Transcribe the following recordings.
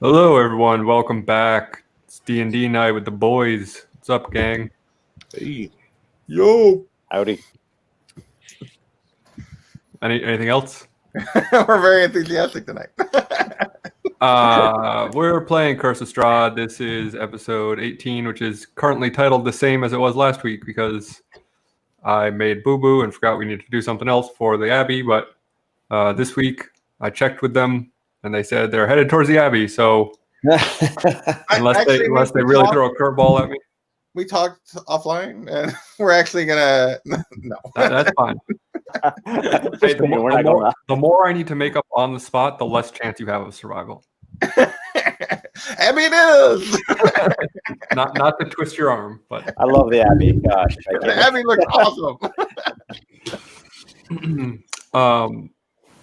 Hello, everyone. Welcome back. It's D&D night with the boys. What's up, gang? Hey. Yo. Howdy. Anything else? We're very enthusiastic tonight. We're playing Curse of Strahd. This is episode 18, which is currently titled the same as it was last week because I made boo-boo and forgot we needed to do something else for the Abbey. But this week I checked with them and they said they're headed towards the Abbey. So unless they really throw a curveball at me. We talked offline, and we're actually gonna no. That's fine. Hey, the more I need to make up on the spot, the less chance you have of survival. Abbey it is. not to twist your arm, but I love the Abbey. Gosh, the Abbey looks awesome.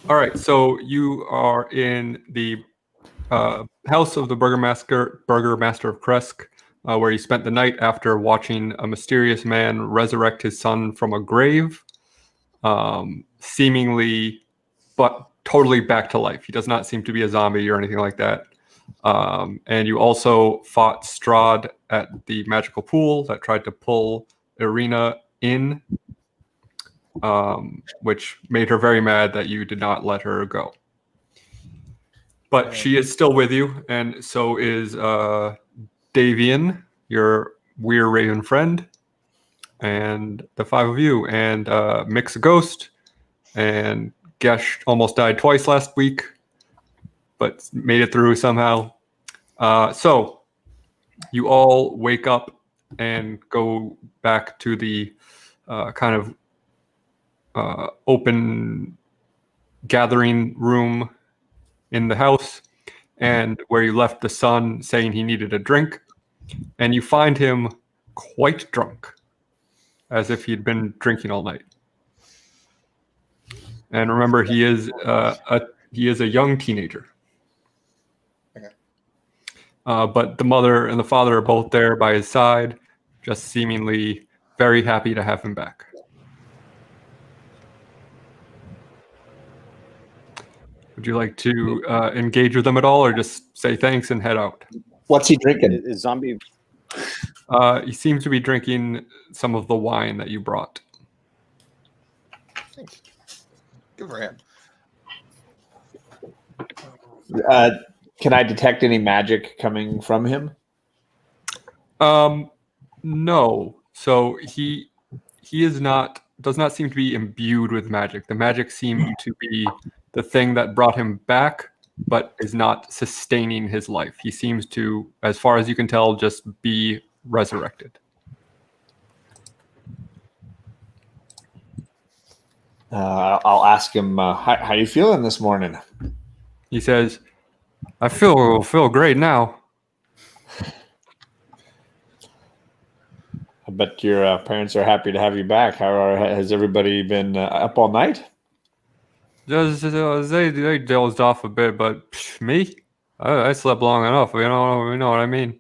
All right, so you are in the house of the Burgermaster of Kresk, where you spent the night after watching a mysterious man resurrect his son from a grave, seemingly, but totally back to life. He does not seem to be a zombie or anything like that. And you also fought Strahd at the magical pool that tried to pull Irina in, which made her very mad that you did not let her go. But she is still with you, and so is Davian, your weird raven friend, and the five of you, and Mix a Ghost, and Gesh almost died twice last week, but made it through somehow. So you all wake up and go back to the kind of open gathering room in the house, and where you left the son saying he needed a drink, and you find him quite drunk, as if he'd been drinking all night. And remember, he is a young teenager. Okay. But the mother and the father are both there by his side, just seemingly very happy to have him back. Would you like to engage with them at all, or just say thanks and head out? What's he drinking? Is zombie? He seems to be drinking some of the wine that you brought. Thanks. Good for him. Can I detect any magic coming from him? No. So he does not seem to be imbued with magic. The magic seemed to be the thing that brought him back, but is not sustaining his life. He seems to, as far as you can tell, just be resurrected. I'll ask him, how you feeling this morning? He says, I feel great now. I bet your parents are happy to have you back. Has everybody been up all night? They dozed off a bit, but me? I slept long enough. You know what I mean?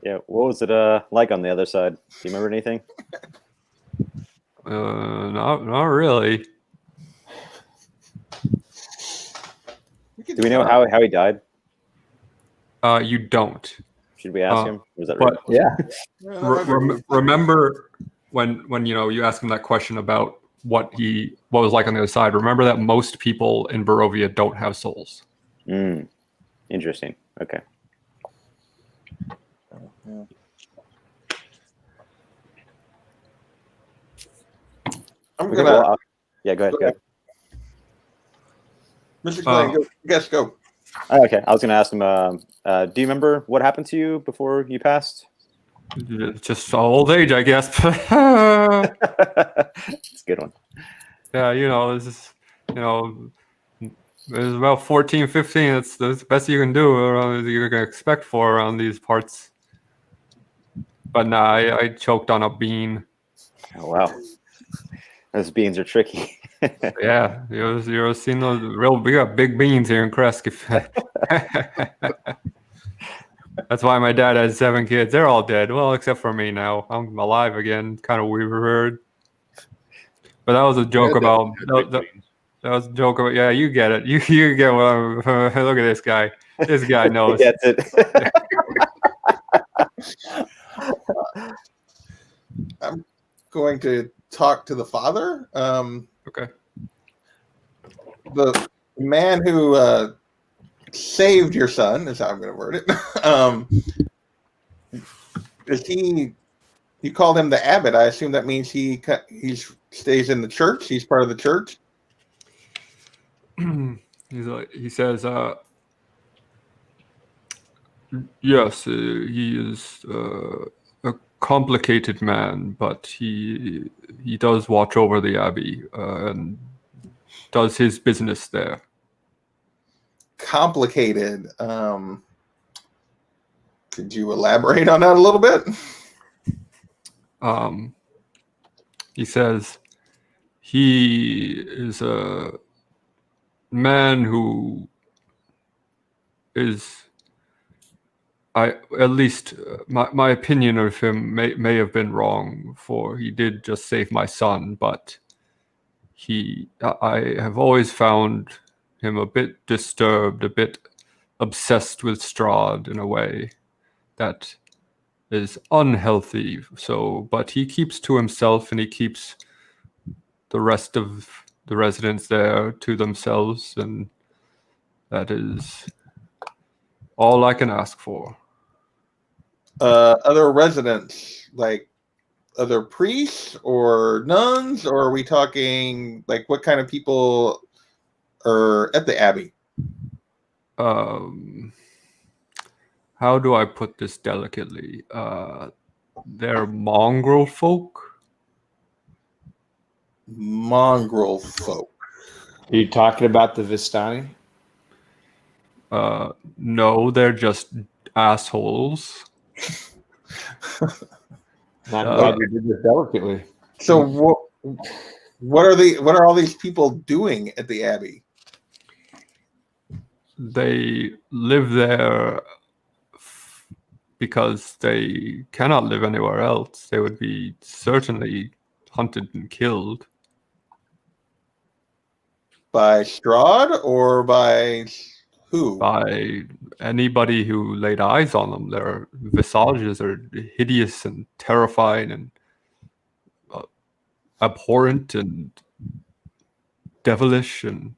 Yeah, what was it like on the other side? Do you remember anything? Not really. Do we know how he died? You don't. Should we ask him? Was that right? Yeah. Remember when you asked him that question about what was like on the other side. Remember that most people in Barovia don't have souls. Interesting. Okay. Yeah. I'm gonna. Yeah, go ahead. Mr. Clay, go. Oh, okay, I was gonna ask him. Do you remember what happened to you before you passed? Just old age, I guess. It's a good one. Yeah, this is, it's about 14, 15. That's the best you can do, or you're gonna expect for around these parts. But nah, I choked on a bean. Oh wow, those beans are tricky. Yeah, you've seen those we got big beans here in Kresk. That's why my dad has 7 kids. They're all dead. Well, except for me now. I'm alive again. Kind of weird. But that was a joke about That was a joke about. Yeah, you get it. You get what I'm. Look at this guy. This guy He knows. gets it. I'm going to talk to the father. Okay. The man who saved your son is how I'm going to word it. Is he? You called him the abbot. I assume that means he stays in the church. He's part of the church. He says, yes, he is a complicated man, but he does watch over the Abbey and does his business there. Complicated. Could you elaborate on that a little bit? He says he is a man who is, at least my opinion of him may have been wrong, for he did just save my son, but I have always found him a bit disturbed, a bit obsessed with Strahd in a way that is unhealthy. So, but he keeps to himself, and he keeps the rest of the residents there to themselves, and that is all I can ask for. Other residents, like other priests or nuns, or are we talking like what kind of people are at the Abbey? How do I put this delicately? They're mongrel folk. Mongrel folk. Are you talking about the Vistani? No, they're just assholes. Not glad you did this delicately. So what are all these people doing at the Abbey? They live there because they cannot live anywhere else. They would be certainly hunted and killed. By Strahd or by who? By anybody who laid eyes on them. Their visages are hideous and terrifying and abhorrent and devilish. And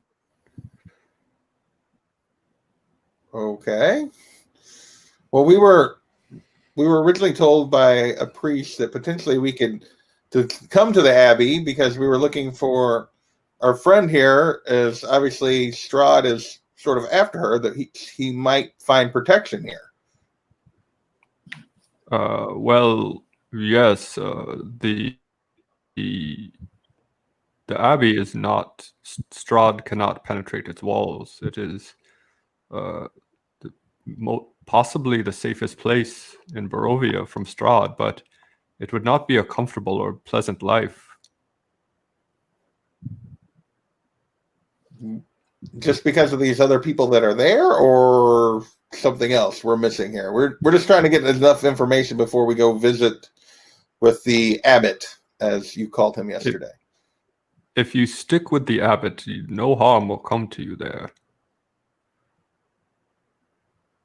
Okay. Well, we were originally told by a priest that potentially we could to come to the Abbey because we were looking for our friend here. As obviously Strahd is sort of after her, that he might find protection here. well, yes, the Abbey is not. Strahd cannot penetrate its walls. It is possibly the safest place in Barovia from Strahd, but it would not be a comfortable or pleasant life. Just because of these other people that are there, or something else we're missing here? We're just trying to get enough information before we go visit with the abbot, as you called him yesterday. If you stick with the abbot, no harm will come to you there.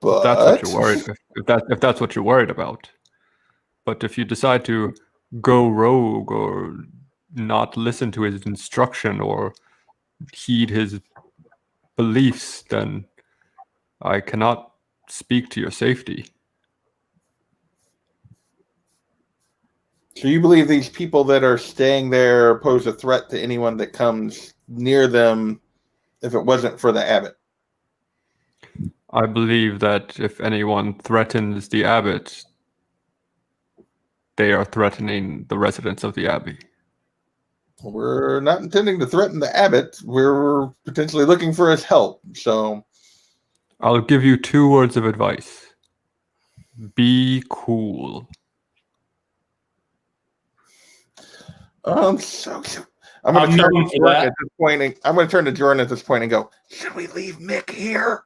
But If that's what you're worried, if that's what you're worried about. But if you decide to go rogue or not listen to his instruction or heed his beliefs, then I cannot speak to your safety. So you believe these people that are staying there pose a threat to anyone that comes near them if it wasn't for the abbot? I believe that if anyone threatens the abbot, they are threatening the residents of the Abbey. We're not intending to threaten the abbot. We're potentially looking for his help. So I'll give you 2 words of advice. Be cool. So I'm going to turn known to for Jordan that. at this point. I'm going to turn to Jordan at this point and go, should we leave Mick here?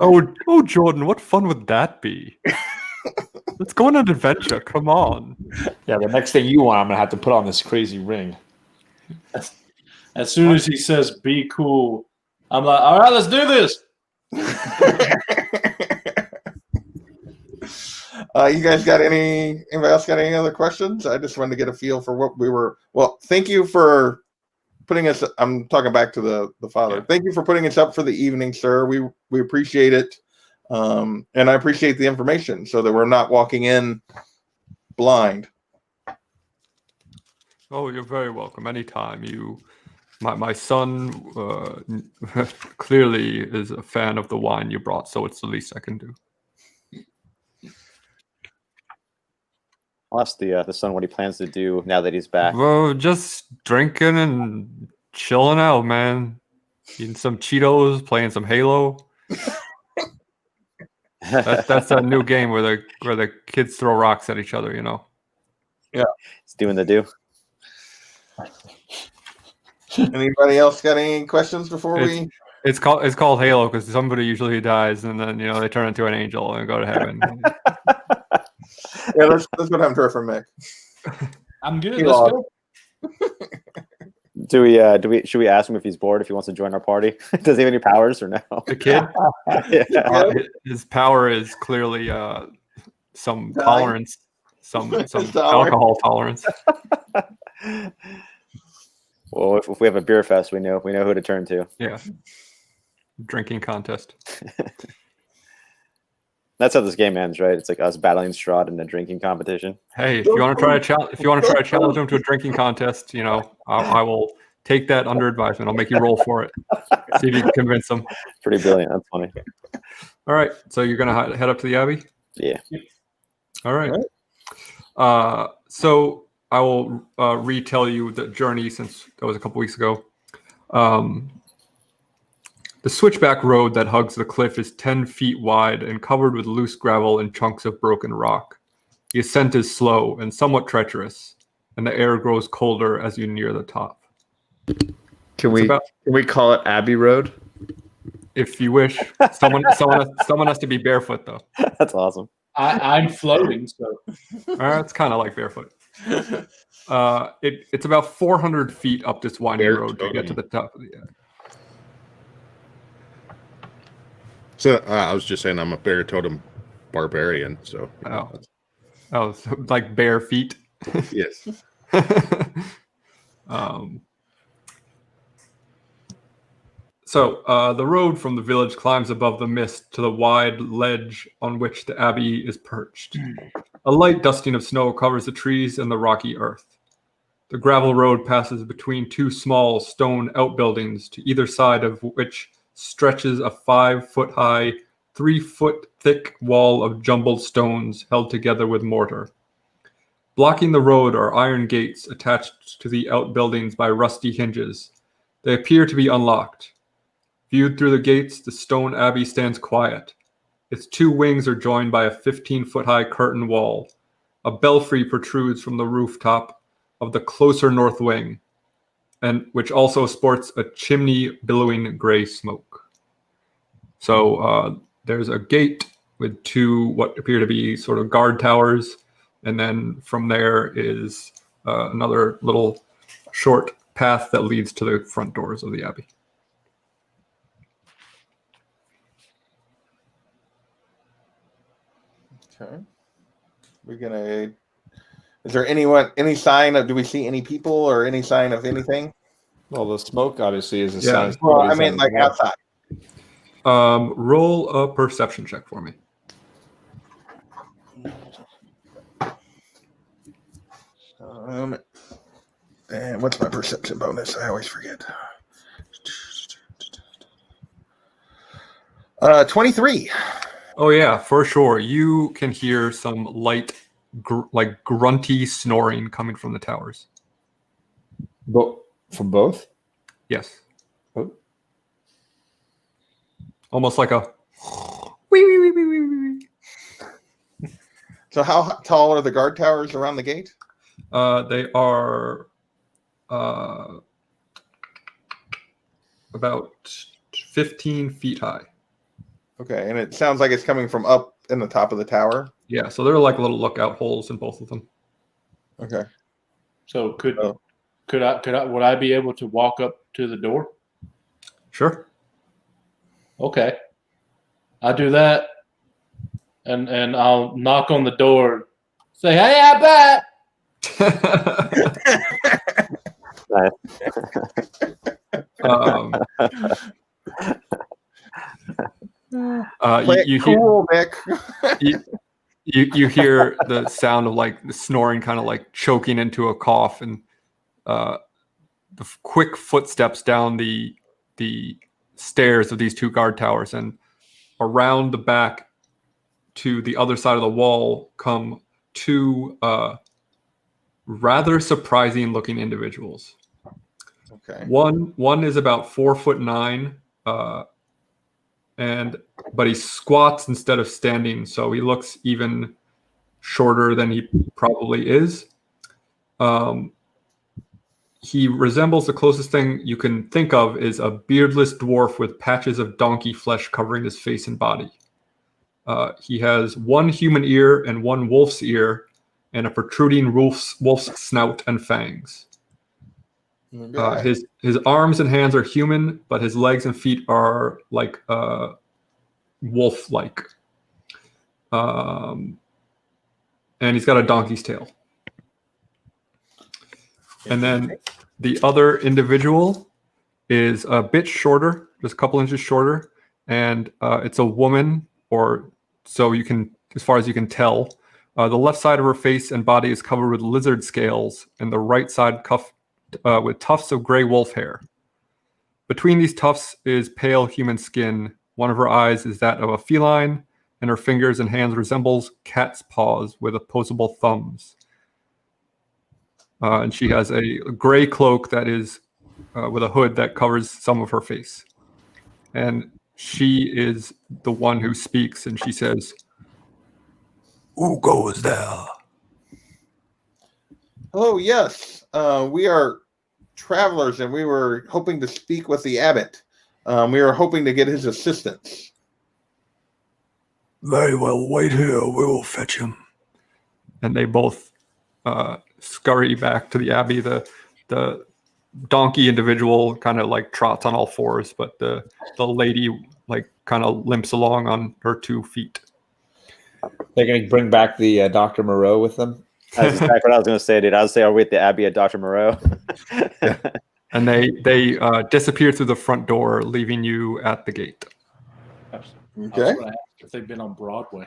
Oh, Jordan, what fun would that be? Let's go on an adventure. Come on. Yeah, the next thing you want, I'm gonna have to put on this crazy ring. As soon as he says "be cool," I'm like, "All right, let's do this." You guys got anybody else got any other questions? I just wanted to get a feel for what we were. Well, thank you for putting us. I'm talking back to the father. Yeah. Thank you for putting us up for the evening, sir. We appreciate it, and I appreciate the information so that we're not walking in blind. Oh, you're very welcome. Anytime. My son clearly is a fan of the wine you brought, so it's the least I can do. I'll ask the son what he plans to do now that he's back. Well, just drinking and chilling out, man. Eating some Cheetos, playing some Halo. That's that new game where the kids throw rocks at each other, you know. Yeah, He's doing the do. Anybody else got any questions before we? It's called Halo because somebody usually dies and then they turn into an angel and go to heaven. Yeah, that's what happened to her from Mick. I'm good. He Let's lost. go. Should we ask him if he's bored, if he wants to join our party? Does he have any powers or no? The kid, Yeah. his power is clearly some Dying. tolerance, some Tolerance. alcohol tolerance. Well, if we have a beer fest, we know who to turn to. Yeah, drinking contest. That's how this game ends, right? It's like us battling Strahd in a drinking competition. Hey, if you want to try to challenge him to a drinking contest, I will take that under advisement. I'll make you roll for it. See if you can convince him. Pretty brilliant. That's funny. All right, so you're gonna head up to the Abbey. Yeah. All right. So I will retell you the journey since that was a couple weeks ago. The switchback road that hugs the cliff is 10 feet wide and covered with loose gravel and chunks of broken rock. The ascent is slow and somewhat treacherous, and the air grows colder as you near the top. Can we call it Abbey Road? If you wish. Someone has to be barefoot, though. That's awesome. I'm floating, so It's kind of like barefoot. It's about 400 feet up this winding road to get to the top of the Abbey. So I was just saying I'm a bear totem barbarian. So So like bare feet. yes. So the road from the village climbs above the mist to the wide ledge on which the Abbey is perched. A light dusting of snow covers the trees and the rocky earth. The gravel road passes between two small stone outbuildings, to either side of which stretches a 5-foot-high, 3-foot-thick wall of jumbled stones held together with mortar. Blocking the road are iron gates attached to the outbuildings by rusty hinges. They appear to be unlocked. Viewed through the gates, the stone abbey stands quiet. Its two wings are joined by a 15-foot-high curtain wall. A belfry protrudes from the rooftop of the closer north wing, and which also sports a chimney billowing gray smoke. So there's a gate with two what appear to be sort of guard towers, and then from there is another little short path that leads to the front doors of the Abbey. Okay. Is there any sign of, do we see any people or any sign of anything? Well, the smoke obviously is a Yeah. sign. Well, I mean, like outside. Roll a perception check for me. And what's my perception bonus? I always forget. 23. Oh yeah, for sure. You can hear some light, like grunty snoring coming from the towers. From both? Yes. Oh. Almost like a. So how tall are the guard towers around the gate? They are about 15 feet high. Okay, and it sounds like it's coming from up in the top of the tower? Yeah, so there are like little lookout holes in both of them. Okay. So could Oh. would I be able to walk up to the door? Sure. Okay. I do that, and I'll knock on the door, say, "Hey, I'm back." um, Play you it hear cool, Nick. you hear the sound of like the snoring, kind of like choking into a cough, and the quick footsteps down the stairs of these two guard towers, and around the back to the other side of the wall come two rather surprising looking individuals. Okay. One is about 4'9", but he squats instead of standing, so he looks even shorter than he probably is. He resembles, the closest thing you can think of is a beardless dwarf with patches of donkey flesh covering his face and body. He has one human ear and one wolf's ear, and a protruding wolf's snout and fangs. Okay. His arms and hands are human, but his legs and feet are like wolf-like. And he's got a donkey's tail. And then the other individual is a bit shorter, just a couple inches shorter, and it's a woman, or so you can, as far as you can tell. The left side of her face and body is covered with lizard scales, and the right side with tufts of gray wolf hair. Between these tufts is pale human skin. One of her eyes is that of a feline, and her fingers and hands resembles cat's paws with opposable thumbs. And she has a gray cloak that is with a hood that covers some of her face. And she is the one who speaks, and she says, "Who goes there?" Hello, yes. We are travelers, and we were hoping to speak with the abbot. We were hoping to get his assistance. "Very well, wait here. We will fetch him." And they both scurry back to the abbey. The donkey individual kind of like trots on all fours, but the lady like kind of limps along on her 2 feet. They're going to bring back the Dr. Moreau with them. That's exactly what I was going to say, dude. I was say, are we at the Abbey at Dr. Moreau? And they disappear through the front door, leaving you at the gate. I was Okay. gonna ask if they've been on Broadway.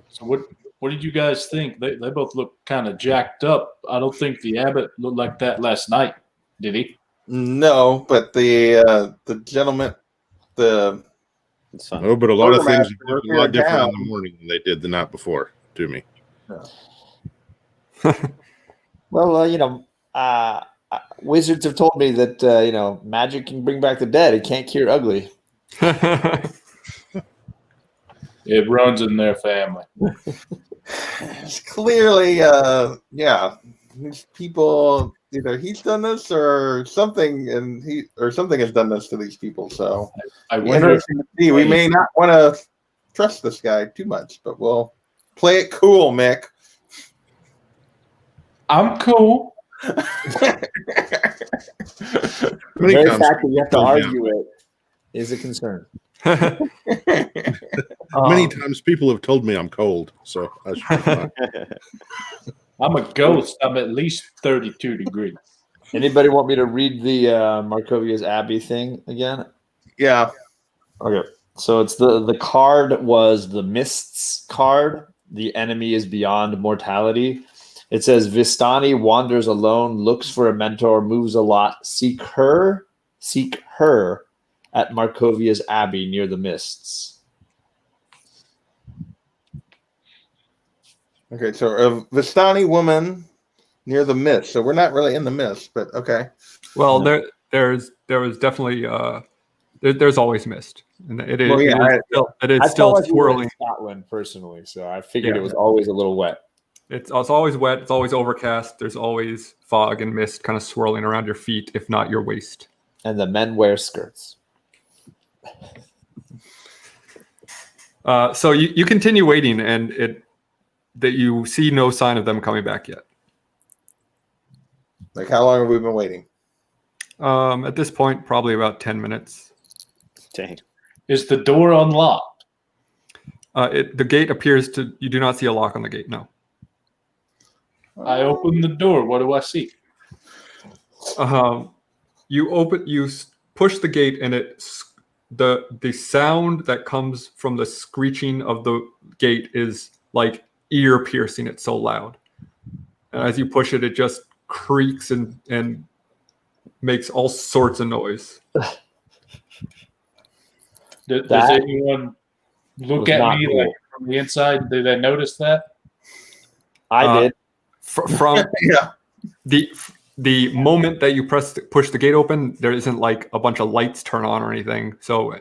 So what did you guys think? They both look kind of jacked up. I don't think the abbot looked like that last night, did he? No, but the gentleman, the Son. No, but a lot of things Quartermaster, look if a lot you're different in down. the morning than they did the night before to me. Well, wizards have told me that, magic can bring back the dead. It can't cure ugly. It runs in their family. it's clearly, yeah, these people, either he's done this or something, and something has done this to these people. So I it'll be wonder if interesting to see. We may not want to trust this guy too much, but we'll play it cool, Mick. I'm cool. The Many very times fact that you have to people have argue it is a concern. Many times people have told me I'm cold, so I should be fine. I'm a ghost. I'm at least 32 degrees. Anybody want me to read the Markovia's Abbey thing again? Yeah. Okay. So it's the card was the Mists card. The enemy is beyond mortality. It says Vistani wanders alone, looks for a mentor, moves a lot. Seek her at Markovia's Abbey near the Mists. Okay, so a Vistani woman near the mist. So we're not really in the mist, but okay. Well, there was definitely there's always mist, and it is Well, yeah, it is I still felt like we were in swirling. Scotland personally, so I figured Yeah. it was always a little wet. It's always wet. It's always overcast. There's always fog and mist kind of swirling around your feet, if not your waist. And the men wear skirts. So you continue waiting, and that you see no sign of them coming back yet. Like, how long have we been waiting? At this point, probably about 10 minutes. Dang. Is the door unlocked? The gate appears to. You do not see a lock on the gate. No. I open the door. What do I see? You push the gate, and the sound that comes from the screeching of the gate is like ear piercing. It's so loud, and as you push it, it just creaks and makes all sorts of noise. Does anyone look at me like from the inside? Did I notice that? I did. From Yeah. the moment that you push the gate open, there isn't like a bunch of lights turn on or anything. So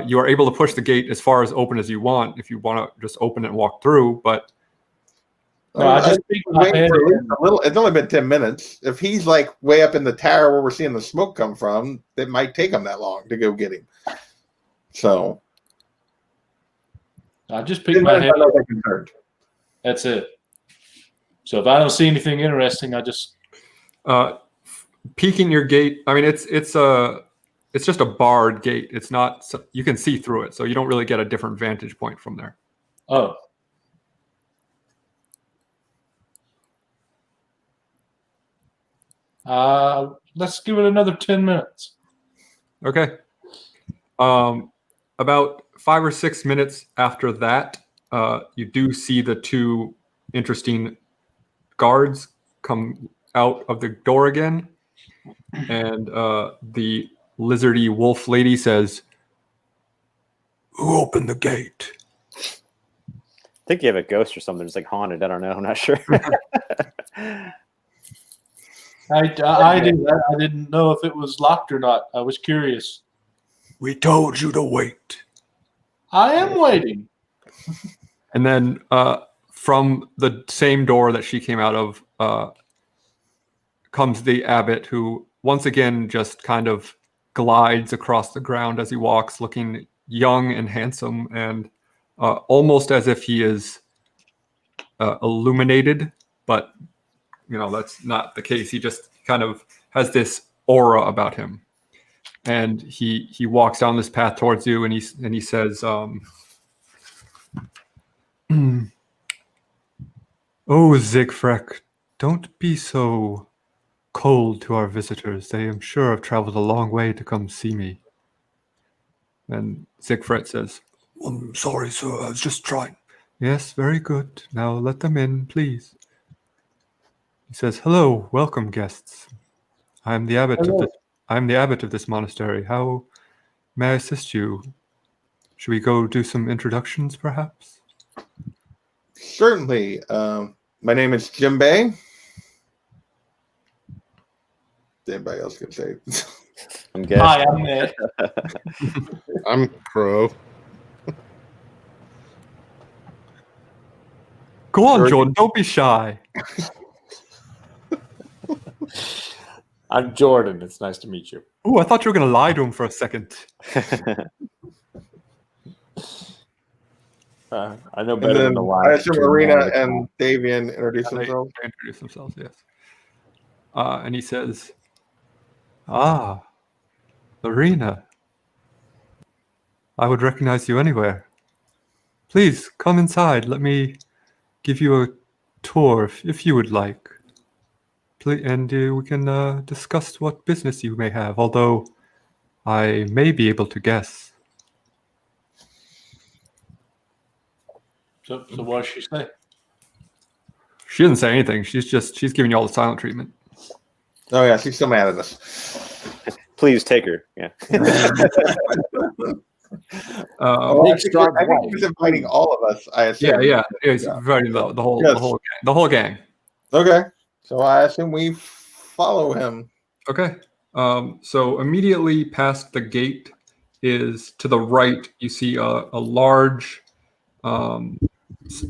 you are able to push the gate as far as open as you want if you want to just open it and walk through. But No, I just think my waiting head for at least a little. It's only been 10 minutes. If he's like way up in the tower where we're seeing the smoke come from, it might take him that long to go get him. So I just picked my head up. concerned. That's it. So if I don't see anything interesting, I just peeking your gate. I mean, it's just a barred gate. It's not. You can see through it, so you don't really get a different vantage point from there. oh. Let's give it another 10 minutes. Okay. About 5 or 6 minutes after that, you do see the two interesting guards come out of the door again, and the lizardy wolf lady says, "Who opened the gate?" I think you have a ghost or something. It's like haunted. I don't know. I'm not sure. I didn't know if it was locked or not. I was curious. "We told you to wait." I am waiting. And then from the same door that she came out of comes the abbot, who once again just kind of glides across the ground as he walks, looking young and handsome, and almost as if he is illuminated, but that's not the case. He just kind of has this aura about him, and he walks down this path towards you, and he says, "Oh, Siegfried, don't be so cold to our visitors. They, I'm sure, have traveled a long way to come see me." And Siegfried says, "I'm sorry, sir. I was just trying." "Yes, very good. Now let them in, please." He says, "Hello, welcome, guests. I am the abbot of this monastery. How may I assist you? Should we go do some introductions, perhaps?" Certainly. My name is Jim Bay. Anybody else can say? I'm guessing. Hi, I'm Ned. I'm Crow. Go on, Jordan. Don't be shy. I'm Jordan. It's nice to meet you. Ooh, I thought you were going to lie to him for a second. I know better than the lie. I assume Marina and Davian introduce themselves. They introduce themselves, yes. And he says, "Ah, Lorena. I would recognize you anywhere. Please come inside. Let me give you a tour if you would like. Please, and we can discuss what business you may have, although I may be able to guess." So what does she say? She didn't say anything. She's giving you all the silent treatment. Oh yeah, she's still mad at us. Please take her. Yeah. I think he's inviting all of us. I assume. Yeah. He's inviting the whole gang. Okay, so I assume we follow him. Okay. So immediately past the gate is to the right. You see a large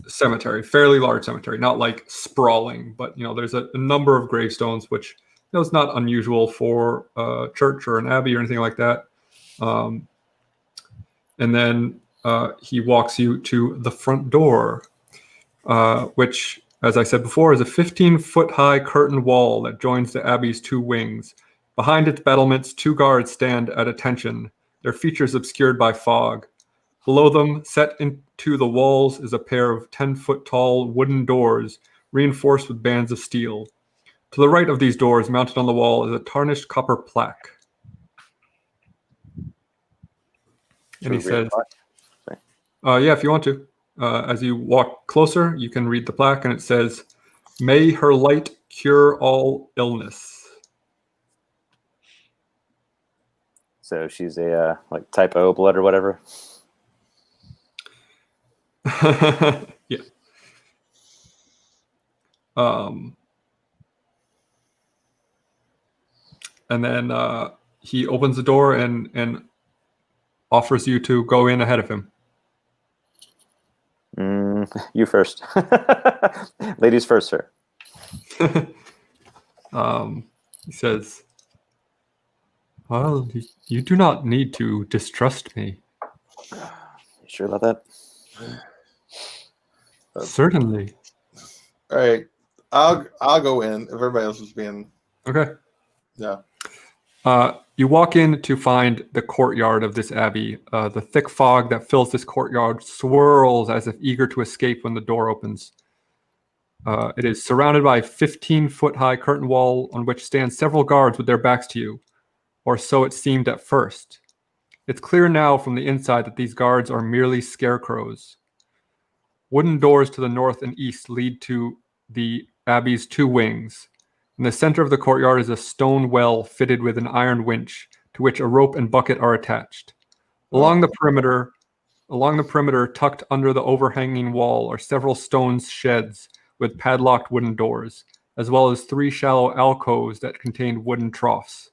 cemetery, fairly large cemetery, not like sprawling, but there's a number of gravestones, which is not unusual for a church or an abbey or anything like that. And then he walks you to the front door, which, as I said before, is a 15-foot-high curtain wall that joins the Abbey's two wings. Behind its battlements, two guards stand at attention, their features obscured by fog. Below them, set into the walls, is a pair of 10-foot-tall wooden doors reinforced with bands of steel. To the right of these doors, mounted on the wall, is a tarnished copper plaque. And he says, yeah, if you want to. As you walk closer, you can read the plaque, and it says, "May her light cure all illness." So she's a like type O blood or whatever. Yeah. And then he opens the door and offers you to go in ahead of him. You first. Ladies first, sir. He says, "Well, you do not need to distrust me." You sure about that? Certainly. All right, I'll go in if everybody else is being. Okay. Yeah. You walk in to find the courtyard of this abbey. The thick fog that fills this courtyard swirls as if eager to escape when the door opens. It is surrounded by a 15-foot-high curtain wall on which stand several guards with their backs to you, or so it seemed at first. It's clear now from the inside that these guards are merely scarecrows. Wooden doors to the north and east lead to the abbey's two wings. In the center of the courtyard is a stone well fitted with an iron winch, to which a rope and bucket are attached. Along the perimeter, tucked under the overhanging wall, are several stone sheds with padlocked wooden doors, as well as 3 shallow alcoves that contain wooden troughs.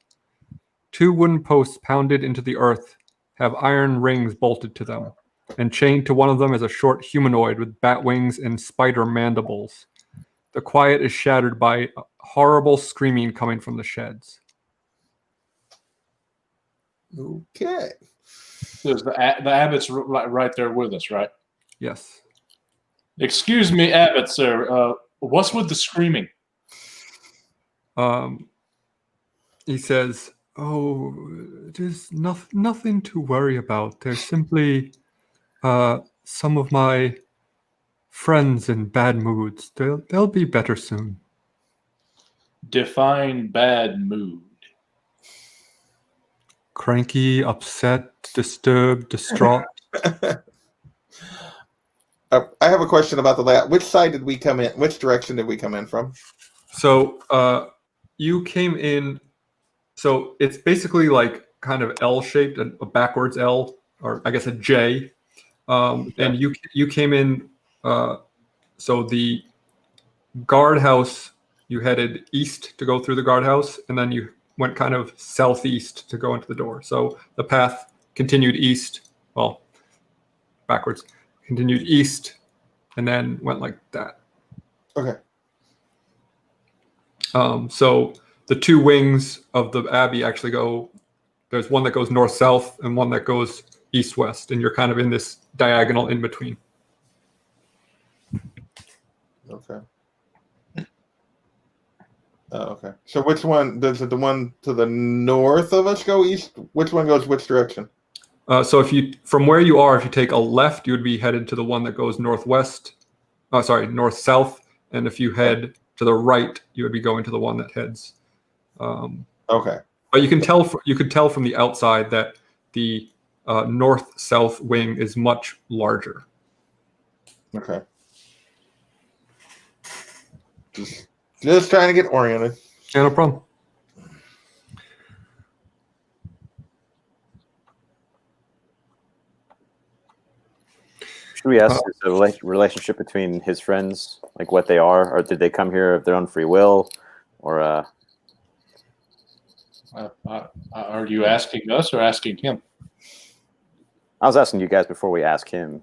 2 wooden posts pounded into the earth have iron rings bolted to them, and chained to one of them is a short humanoid with bat wings and spider mandibles. The quiet is shattered by horrible screaming coming from the sheds. Okay. There's the abbot's right there with us, right? Yes. Excuse me, abbot, sir. What's with the screaming? He says, "Oh, it is nothing to worry about. There's simply some of my friends in bad moods. They'll be better soon." Define bad mood. Cranky, upset, disturbed, distraught. I have a question about the layout. Which side did we come in? Which direction did we come in from? So you came in. So it's basically like kind of L-shaped, a backwards L, or I guess a J. And you came in. So the guardhouse, you headed east to go through the guardhouse, and then you went kind of southeast to go into the door. So the path continued east, well, backwards, continued east, and then went like that. Okay. So the 2 wings of the Abbey actually go, there's one that goes north-south and one that goes east-west, and you're kind of in this diagonal in between. Okay. Oh, okay. So which one does the one to the north of us go east? Which one goes which direction? So if you, from where you are, if you take a left, you would be headed to the one that goes northwest. North-south. And if you head to the right, you would be going to the one that heads. Okay. But you can tell from the outside that the north-south wing is much larger. Okay. Just trying to get oriented. Yeah, no problem. Should we ask the relationship between his friends, like what they are, or did they come here of their own free will, or? Are you asking us or asking him? I was asking you guys before we ask him,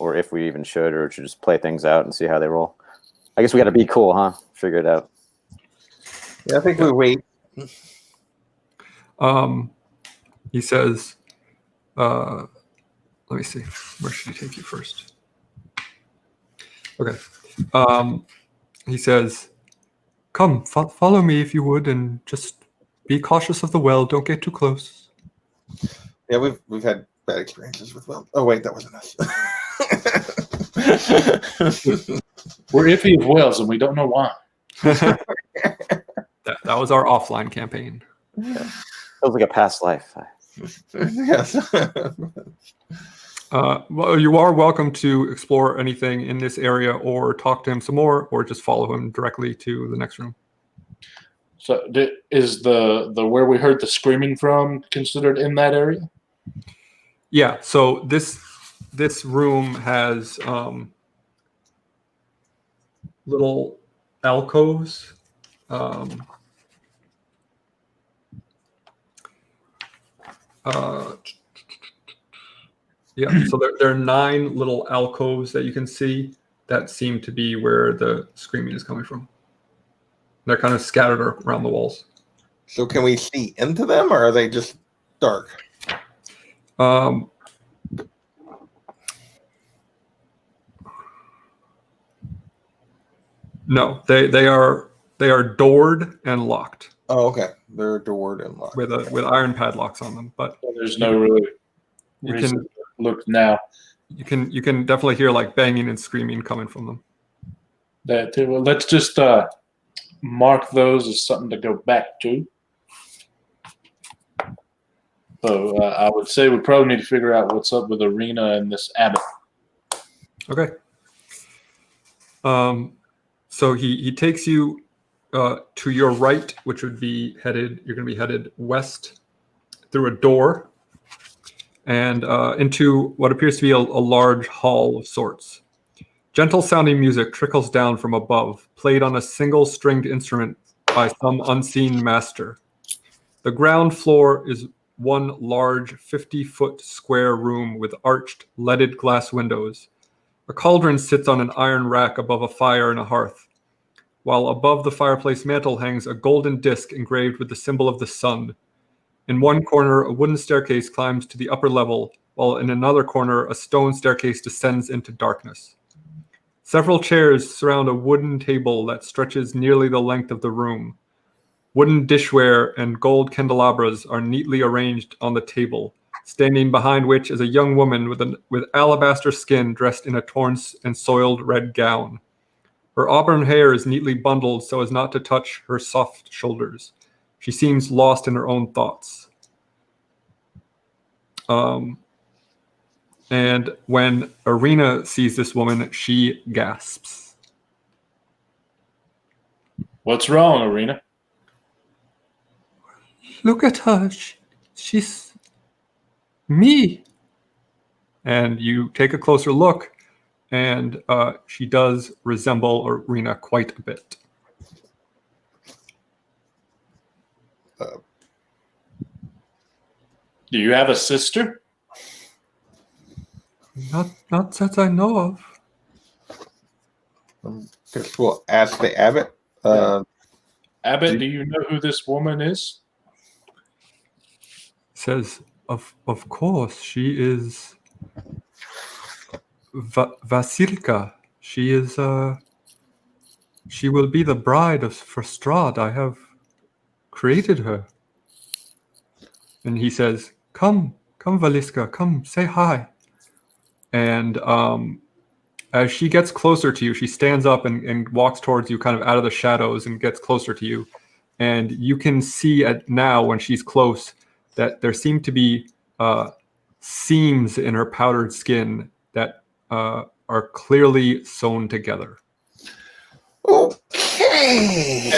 or if we even should, or should just play things out and see how they roll. I guess we got to be cool, huh? Figure it out. Yeah, I think we wait. He says, let me see. Where should he take you first? Okay. He says, "Come, follow me if you would, and just be cautious of the well. Don't get too close." Yeah, we've had bad experiences with well. Oh wait, that wasn't us. We're iffy of wells, and we don't know why. that was our offline campaign. Feels like a past life. Yes. Well, you are welcome to explore anything in this area, or talk to him some more, or just follow him directly to the next room. So, is the where we heard the screaming from considered in that area? Yeah. So this room has little alcoves. Yeah, so there are 9 little alcoves that you can see that seem to be where the screaming is coming from. They're kind of scattered around the walls. So can we see into them, or are they just dark? No, they are doored and locked Oh, okay. They're doored and locked. with iron padlocks on them. But Well, there's no really you reason can to look now. you can definitely hear like banging and screaming coming from them. Well, let's just mark those as something to go back to. So I would say we probably need to figure out what's up with Arena and this Abbey. Okay. So he takes you to your right, which would be headed. You're going to be headed west through a door, and into what appears to be a large hall of sorts. Gentle sounding music trickles down from above, played on a single stringed instrument by some unseen master. The ground floor is one large 50-foot square room with arched, leaded glass windows. A cauldron sits on an iron rack above a fire and a hearth, while above the fireplace mantel hangs a golden disc engraved with the symbol of the sun. In one corner, a wooden staircase climbs to the upper level, while in another corner, a stone staircase descends into darkness. Several chairs surround a wooden table that stretches nearly the length of the room. Wooden dishware and gold candelabras are neatly arranged on the table, standing behind which is a young woman with alabaster skin dressed in a torn and soiled red gown. Her auburn hair is neatly bundled so as not to touch her soft shoulders. She seems lost in her own thoughts. And when Arena sees this woman, she gasps. What's wrong, Arena? Look at her. She's me. And you take a closer look, and she does resemble Arena quite a bit. Do you have a sister? Not that I know of. Guess we'll ask the abbot. Abbott, do you know who this woman is? Says, of course, she is Vasilka. She is she will be the bride for Strahd. I have created her. And he says, come, Valiska, come, say hi. And as she gets closer to you, she stands up and walks towards you kind of out of the shadows and gets closer to you. And you can see now when she's close that there seem to be seams in her powdered skin that are clearly sewn together. Okay.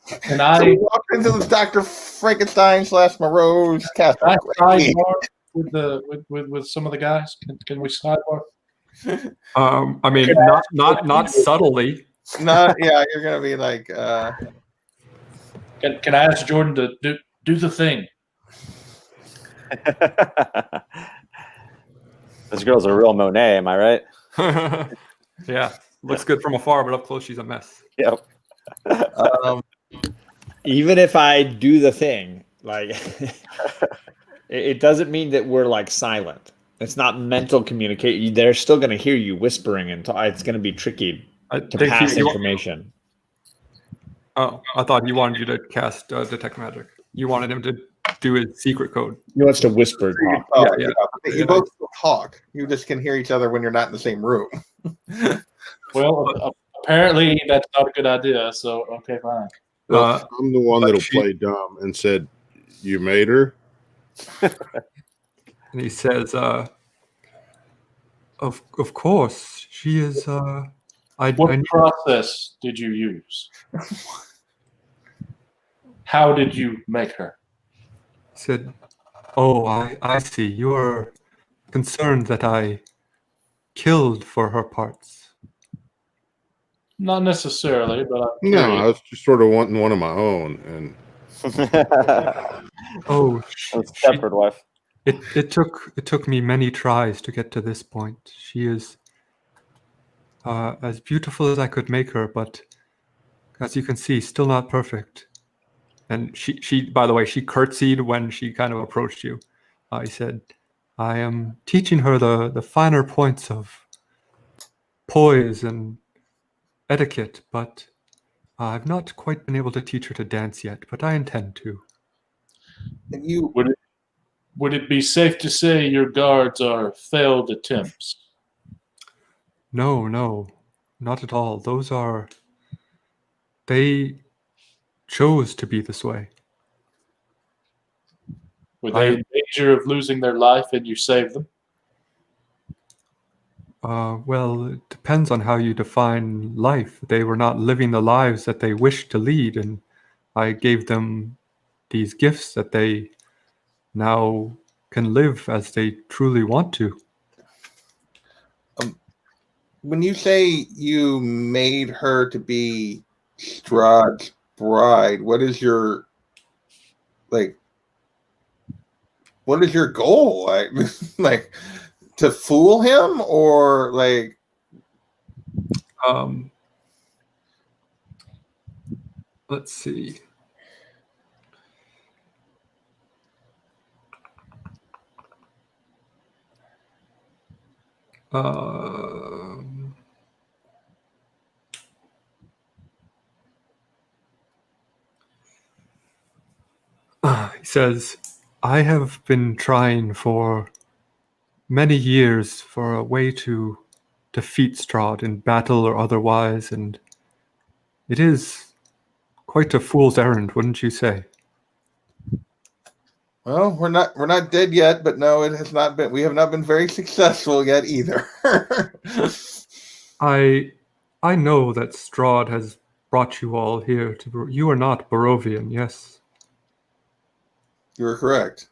Can So I we walk into the Dr. Frankenstein / Moreau's castle. sidebar with some of the guys? Can we sidebar? I mean, not subtly. No, yeah, you're gonna be like, Can I ask Jordan to do the thing? This girl's a real Monet, am I right? Yeah, looks good from afar, but up close, she's a mess. Yep. Even if I do the thing, like it doesn't mean that we're like silent. It's not mental communication. They're still going to hear you whispering, and it's going to be tricky I to think pass you- information. Oh, I thought he wanted you to cast Detect Magic. You wanted him to do his secret code. He wants to whisper talk. Yeah. You both talk. You just can hear each other when you're not in the same room. Well, apparently that's not a good idea. So okay, fine. Well, I'm the one but that'll she- play dumb and said, "You made her." And he says, of course, she is. What process did you use? How did you make her? said, oh, I see. You are concerned that I killed for her parts. Not necessarily, but I'm No, curious. I was just sort of wanting one of my own, and Oh, Shepherd wife. it took me many tries to get to this point. She is as beautiful as I could make her, but as you can see, still not perfect. And she by the way, she curtsied when she kind of approached you. He said, I am teaching her the finer points of poise and etiquette, but I've not quite been able to teach her to dance yet, but I intend to. And you, Would it be safe to say your guards are failed attempts? No, not at all. They chose to be this way. Were they in danger of losing their life and you saved them? Well, it depends on how you define life. They were not living the lives that they wished to lead, and I gave them these gifts that they now can live as they truly want to. when you say you made her to be Strahd's bride, what is your goal? Like to fool him, or like Let's see. He says, I have been trying for many years for a way to defeat Strahd in battle or otherwise, and it is quite a fool's errand, wouldn't you say? well, we're not dead yet, but no, it has not been. We have not been very successful yet either. I know that Strahd has brought you all here to. You are not Barovian, yes? You're correct.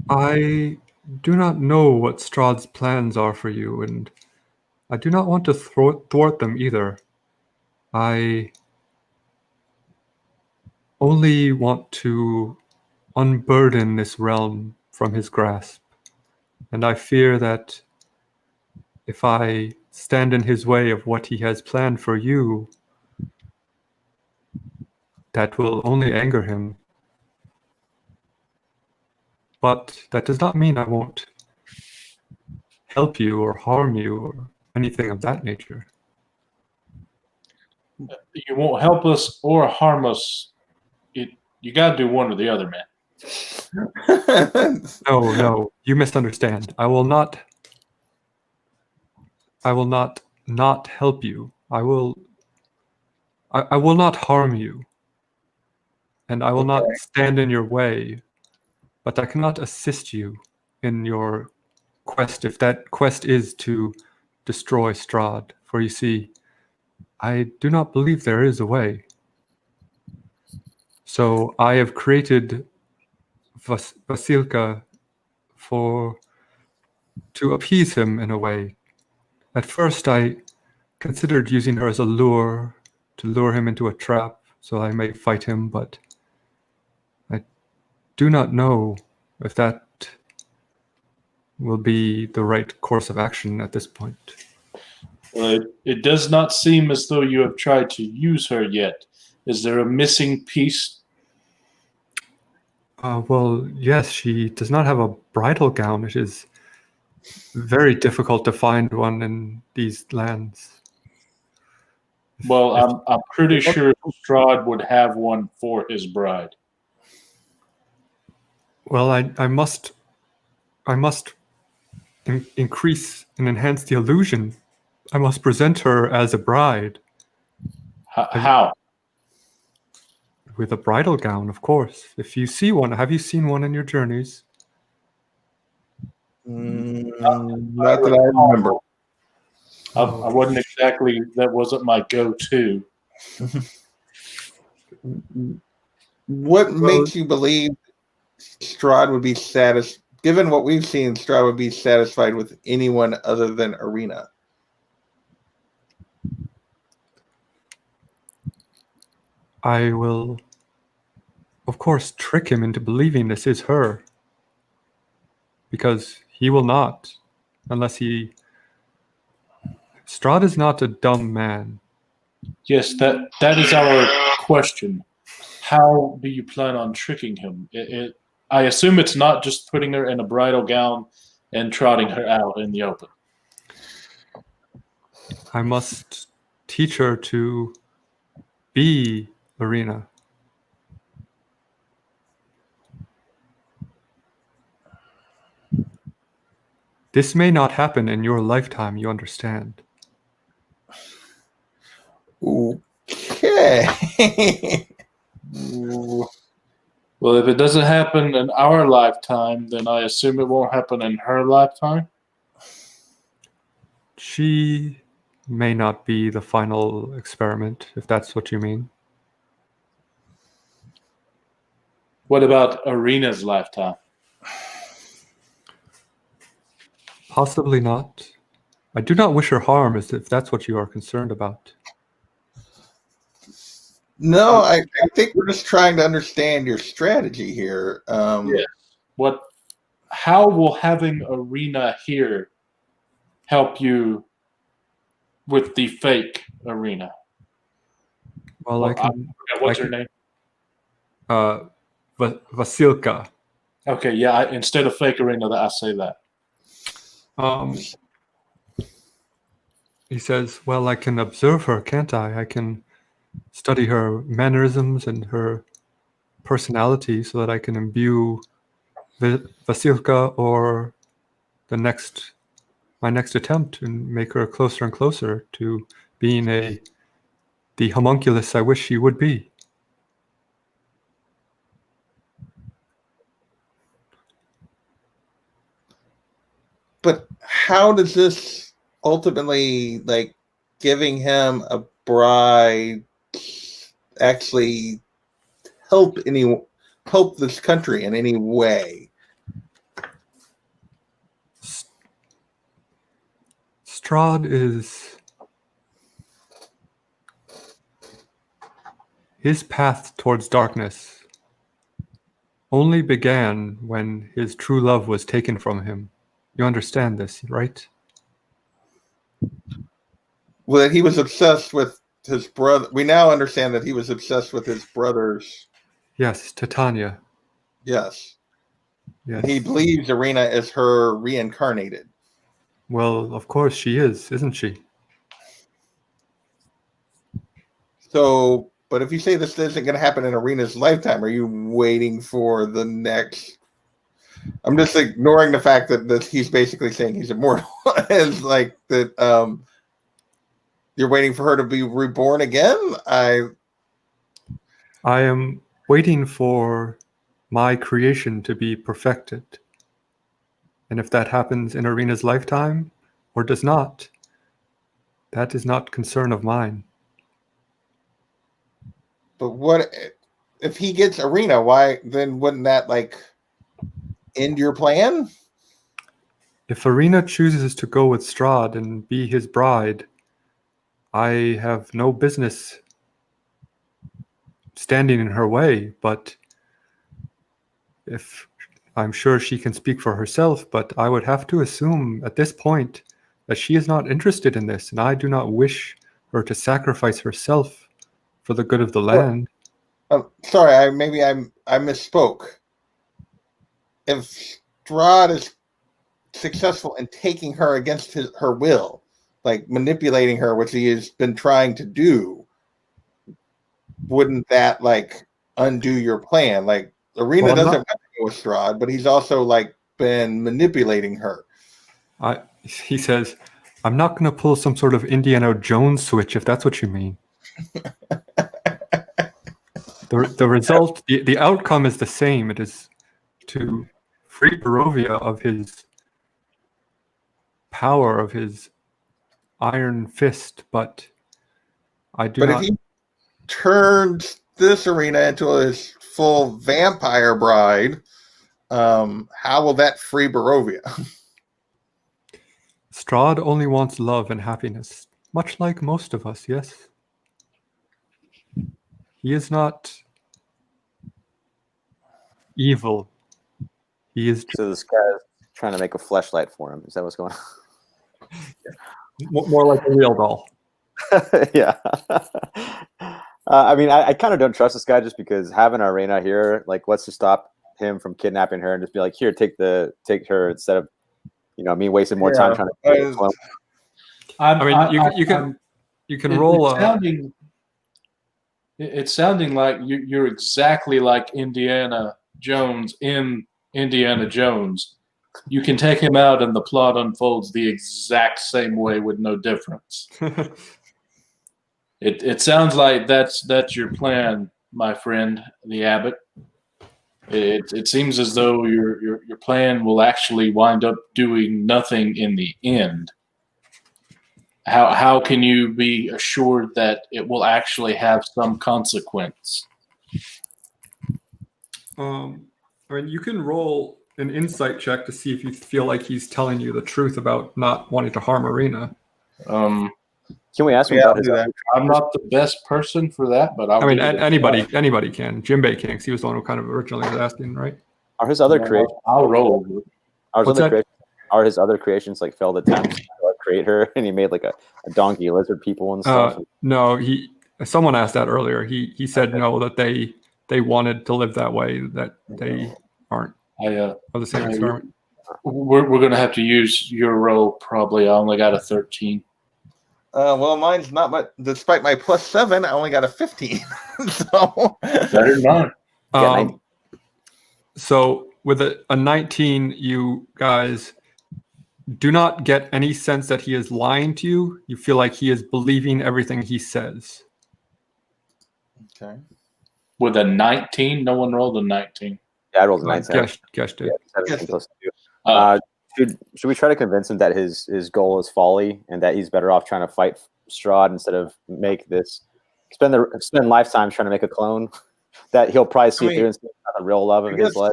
I do not know what Strahd's plans are for you, and I do not want to thwart them either. I only want to unburden this realm from his grasp, and I fear that if I stand in his way of what he has planned for you, that will only anger him. But that does not mean I won't help you or harm you or anything of that nature. You won't help us or harm us. You got to do one or the other, man. No, you misunderstand. I will not help you. I will not harm you. And I will not stand in your way, but I cannot assist you in your quest, if that quest is to destroy Strahd. For you see, I do not believe there is a way. So I have created Vasilka to appease him in a way. At first I considered using her as a lure, to lure him into a trap so I may fight him, but I do not know if that will be the right course of action at this point. It does not seem as though you have tried to use her yet. Is there a missing piece? Well, yes, she does not have a bridal gown. It is very difficult to find one in these lands. Well, I'm pretty sure Strahd would have one for his bride. Well, I must increase and enhance the illusion. I must present her as a bride How? with a bridal gown, of course. If you see one, have you seen one in your journeys? Not that I remember. I wasn't exactly, that wasn't my go-to. What makes you believe Strahd would be satisfied? Given what we've seen, Strahd would be satisfied with anyone other than Arena. I will, of course, trick him into believing this is her. Because he will not, unless he... Strahd is not a dumb man. Yes, that is our question. How do you plan on tricking him? I assume it's not just putting her in a bridal gown and trotting her out in the open. I must teach her to be Arena. This may not happen in your lifetime, you understand. Okay. Well, if it doesn't happen in our lifetime, then I assume it won't happen in her lifetime. She may not be the final experiment, if that's what you mean. What about Arena's lifetime? Possibly not. I do not wish her harm, if that's what you are concerned about. No, I think we're just trying to understand your strategy here. Yes. How will having Arena here help you with the fake Arena? Well, I can... What's her name? Vasilka. Okay, yeah. Instead of fake Arena, I say that. He says, well, I can observe her, can't I? I can study her mannerisms and her personality so that I can imbue Vasilka or my next attempt and make her closer and closer to being the homunculus I wish she would be. But how does this ultimately, like, giving him a bride actually help this country in any way? Strahd is... His path towards darkness only began when his true love was taken from him. You understand this, right? Well, that he was obsessed with his brother. We now understand that he was obsessed with his brothers. Yes, Titania. Yes. Yes. He believes Arena is her reincarnated. Well, of course she is, isn't she? So, but if you say this isn't going to happen in Arena's lifetime, are you waiting for the next? I'm just ignoring the fact that he's basically saying he's immortal. It's like that. You're waiting for her to be reborn again. I am waiting for my creation to be perfected. And if that happens in Arena's lifetime or does not, that is not concern of mine. But what if he gets Arena? Why then wouldn't that end your plan? If Arena chooses to go with Strahd and be his bride, I have no business standing in her way, but if I'm sure she can speak for herself, but I would have to assume at this point that she is not interested in this, and I do not wish her to sacrifice herself for the good of the land. Sorry, I misspoke. if Strahd is successful in taking her against her will, like manipulating her, which he has been trying to do, wouldn't that like undo your plan? Like Arena Well, doesn't want to go with Strahd, but he's also like been manipulating her. He says, I'm not going to pull some sort of Indiana Jones switch, if that's what you mean. The result, the outcome is the same. It is to free Barovia of his power, of his iron fist, but I do But not. if he turns this Arena into his full vampire bride, how will that free Barovia? Strahd only wants love and happiness, much like most of us, yes? He is not evil. He is So this guy's trying to make a fleshlight for him. Is that what's going on? more like a real doll. Yeah. I mean, I kind of don't trust this guy just because having Arena here, like, what's to stop him from kidnapping her and just be like, here, take her instead of, me wasting more time trying to. You can roll. It's sounding like you're exactly like Indiana Jones in Indiana Jones. You can take him out, and the plot unfolds the exact same way with no difference. It sounds like that's your plan, my friend, the abbot. It seems as though your plan will actually wind up doing nothing in the end. How can you be assured that it will actually have some consequence? You can roll an insight check to see if you feel like he's telling you the truth about not wanting to harm Arena. Can we ask him about his? I'm not the best person for that, but anybody can. Jimbei can, 'cause he was the one who kind of originally was asking, right? Are his other creations? I'll roll. Are his other creations like failed attempts to create her, and he made like a donkey lizard people and stuff? No, someone asked that earlier. He said no, that they wanted to live that way, that they aren't of the same experiment. We're going to have to use your roll probably. I only got a 13. Well, mine's not much. Despite my +7, I only got a 15. So better than mine. So with a 19, you guys do not get any sense that he is lying to you. You feel like he is believing everything he says. Okay. With a 19, no one rolled a 19. Yeah, I rolled a 19. Guess did. Should we try to convince him that his goal is folly and that he's better off trying to fight Strahd instead of spend lifetime trying to make a clone that he'll probably see through and see the real love of his life?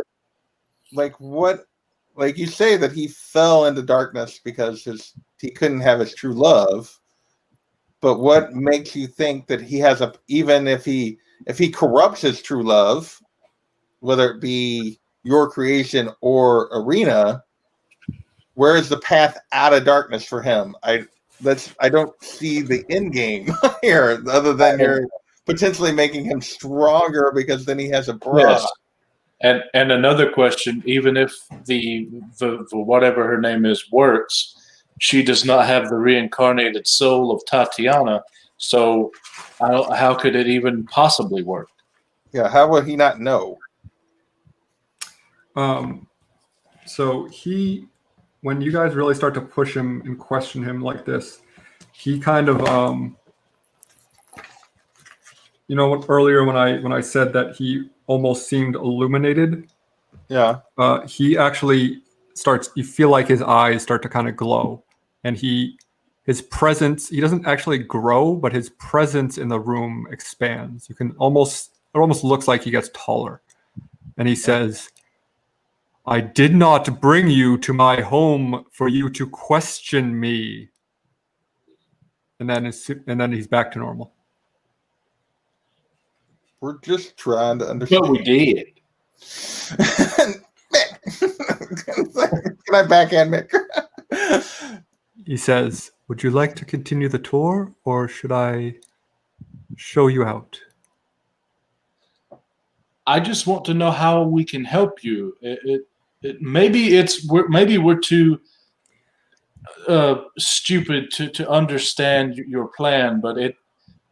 Like what? Like you say that he fell into darkness because he couldn't have his true love. But what makes you think that he has even if he corrupts his true love, whether it be your creation or Arena, where is the path out of darkness for him? I don't see the end game here, other than you're potentially making him stronger because then he has a bra. Yes. And another question: even if the whatever her name is works, she does not have the reincarnated soul of Tatiana. So how could it even possibly work? Yeah, how would he not know? So when you guys really start to push him and question him like this, he kind of, earlier when I said that he almost seemed illuminated. Yeah. He actually you feel like his eyes start to kind of glow, and his presence, he doesn't actually grow, but his presence in the room expands. It almost looks like he gets taller. And he says, I did not bring you to my home for you to question me. And then he's back to normal. We're just trying to understand. But we did. Can I backhand Mick? He says, would you like to continue the tour, or should I show you out? I just want to know how we can help you. maybe we're too stupid to understand your plan, but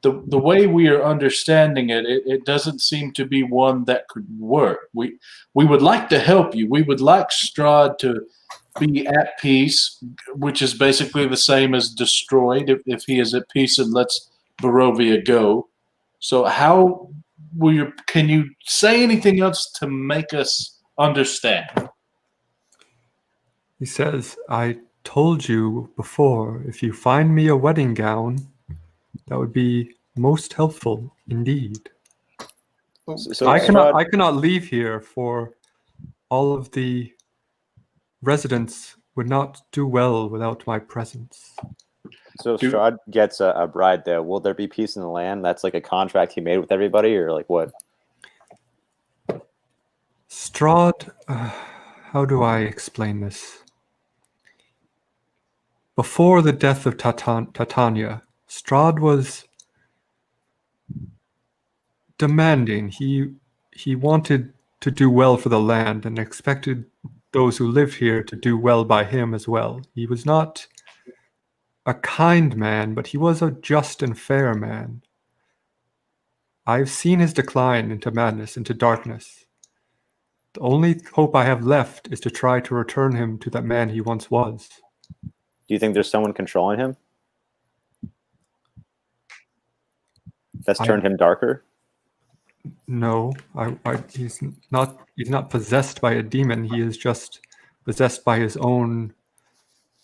the way we are understanding it doesn't seem to be one that could work. We would like to help you. We would like Strahd to be at peace, which is basically the same as destroyed. If he is at peace and lets Barovia go. So can you say anything else to make us understand? He says, I told you before, if you find me a wedding gown, that would be most helpful indeed. So I Strahd- cannot leave here, for all of the residents would not do well without my presence. So if Strahd gets a bride there, will there be peace in the land? That's like a contract he made with everybody, or like what? Strahd, how do I explain this? Before the death of Titania, Strahd was demanding. He wanted to do well for the land and expected those who live here to do well by him as well. He was not a kind man, but he was a just and fair man. I've seen his decline into madness, into darkness. The only hope I have left is to try to return him to that man he once was. Do you think there's someone controlling him that's turned him darker? No, he's not possessed by a demon. He is just possessed by his own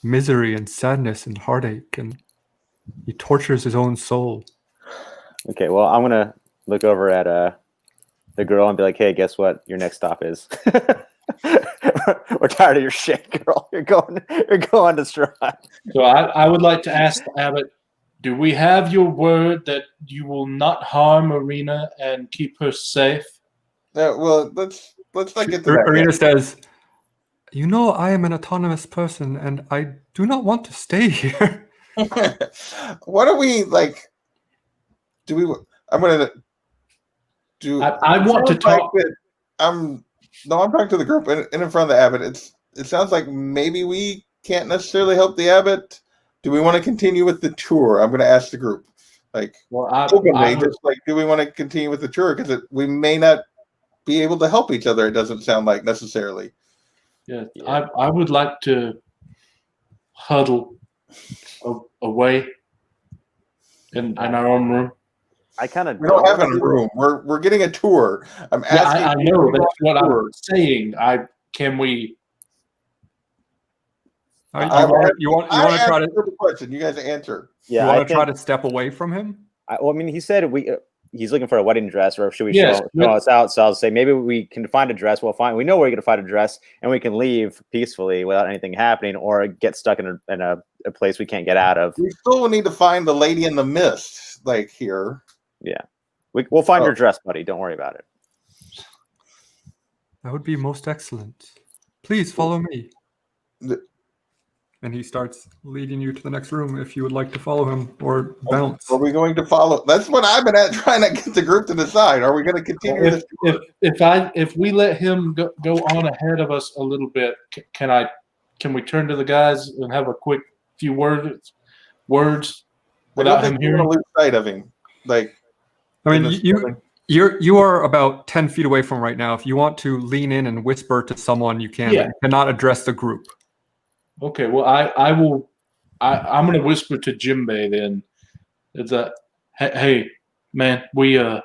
misery and sadness and heartache, and he tortures his own soul. Okay, well, I'm gonna look over at the girl and be like, "Hey, guess what? Your next stop is." We're tired of your shit, girl. You're going to Strahd. So I would like to ask the abbot, do we have your word that you will not harm Arena and keep her safe? Well, let's not get to that. Arena says, "You know, I am an autonomous person, and I do not want to stay here." Why don't we like? Do we? I'm gonna do. I want to talk. I'm talking to the group and in front of the abbot. It sounds like maybe we can't necessarily help the abbot. Do we want to continue with the tour? I'm going to ask the group. Like, openly, just like, do we want to continue with the tour? Because we may not be able to help each other. It doesn't sound like necessarily. Yeah, I would like to huddle away in our own room. I kind of We don't have a room. We're getting a tour. I'm asking. I know that's what I'm saying. Can we? You want to try to the question? You guys answer. Yeah, you want to try to step away from him? I mean, he said he's looking for a wedding dress, or should we show us out? So I'll say maybe we can find a dress. We'll find. We know where we're going to find a dress, and we can leave peacefully without anything happening, or get stuck in a place we can't get out of. We still need to find the lady in the mist, like here. Yeah, we'll find your dress, buddy. Don't worry about it. That would be most excellent. Please follow me. And he starts leading you to the next room if you would like to follow him or bounce. Are we going to follow? That's what I've been trying to get the group to decide. Are we going to continue this? If we let him go on ahead of us a little bit, can we turn to the guys and have a quick few words without him hearing? Lose sight of him. Like, I mean, you are about 10 feet away from right now. If you want to lean in and whisper to someone, you can. Yeah. You cannot address the group. Okay, well, I will. I'm going to whisper to Jimbei then. It's hey, man, I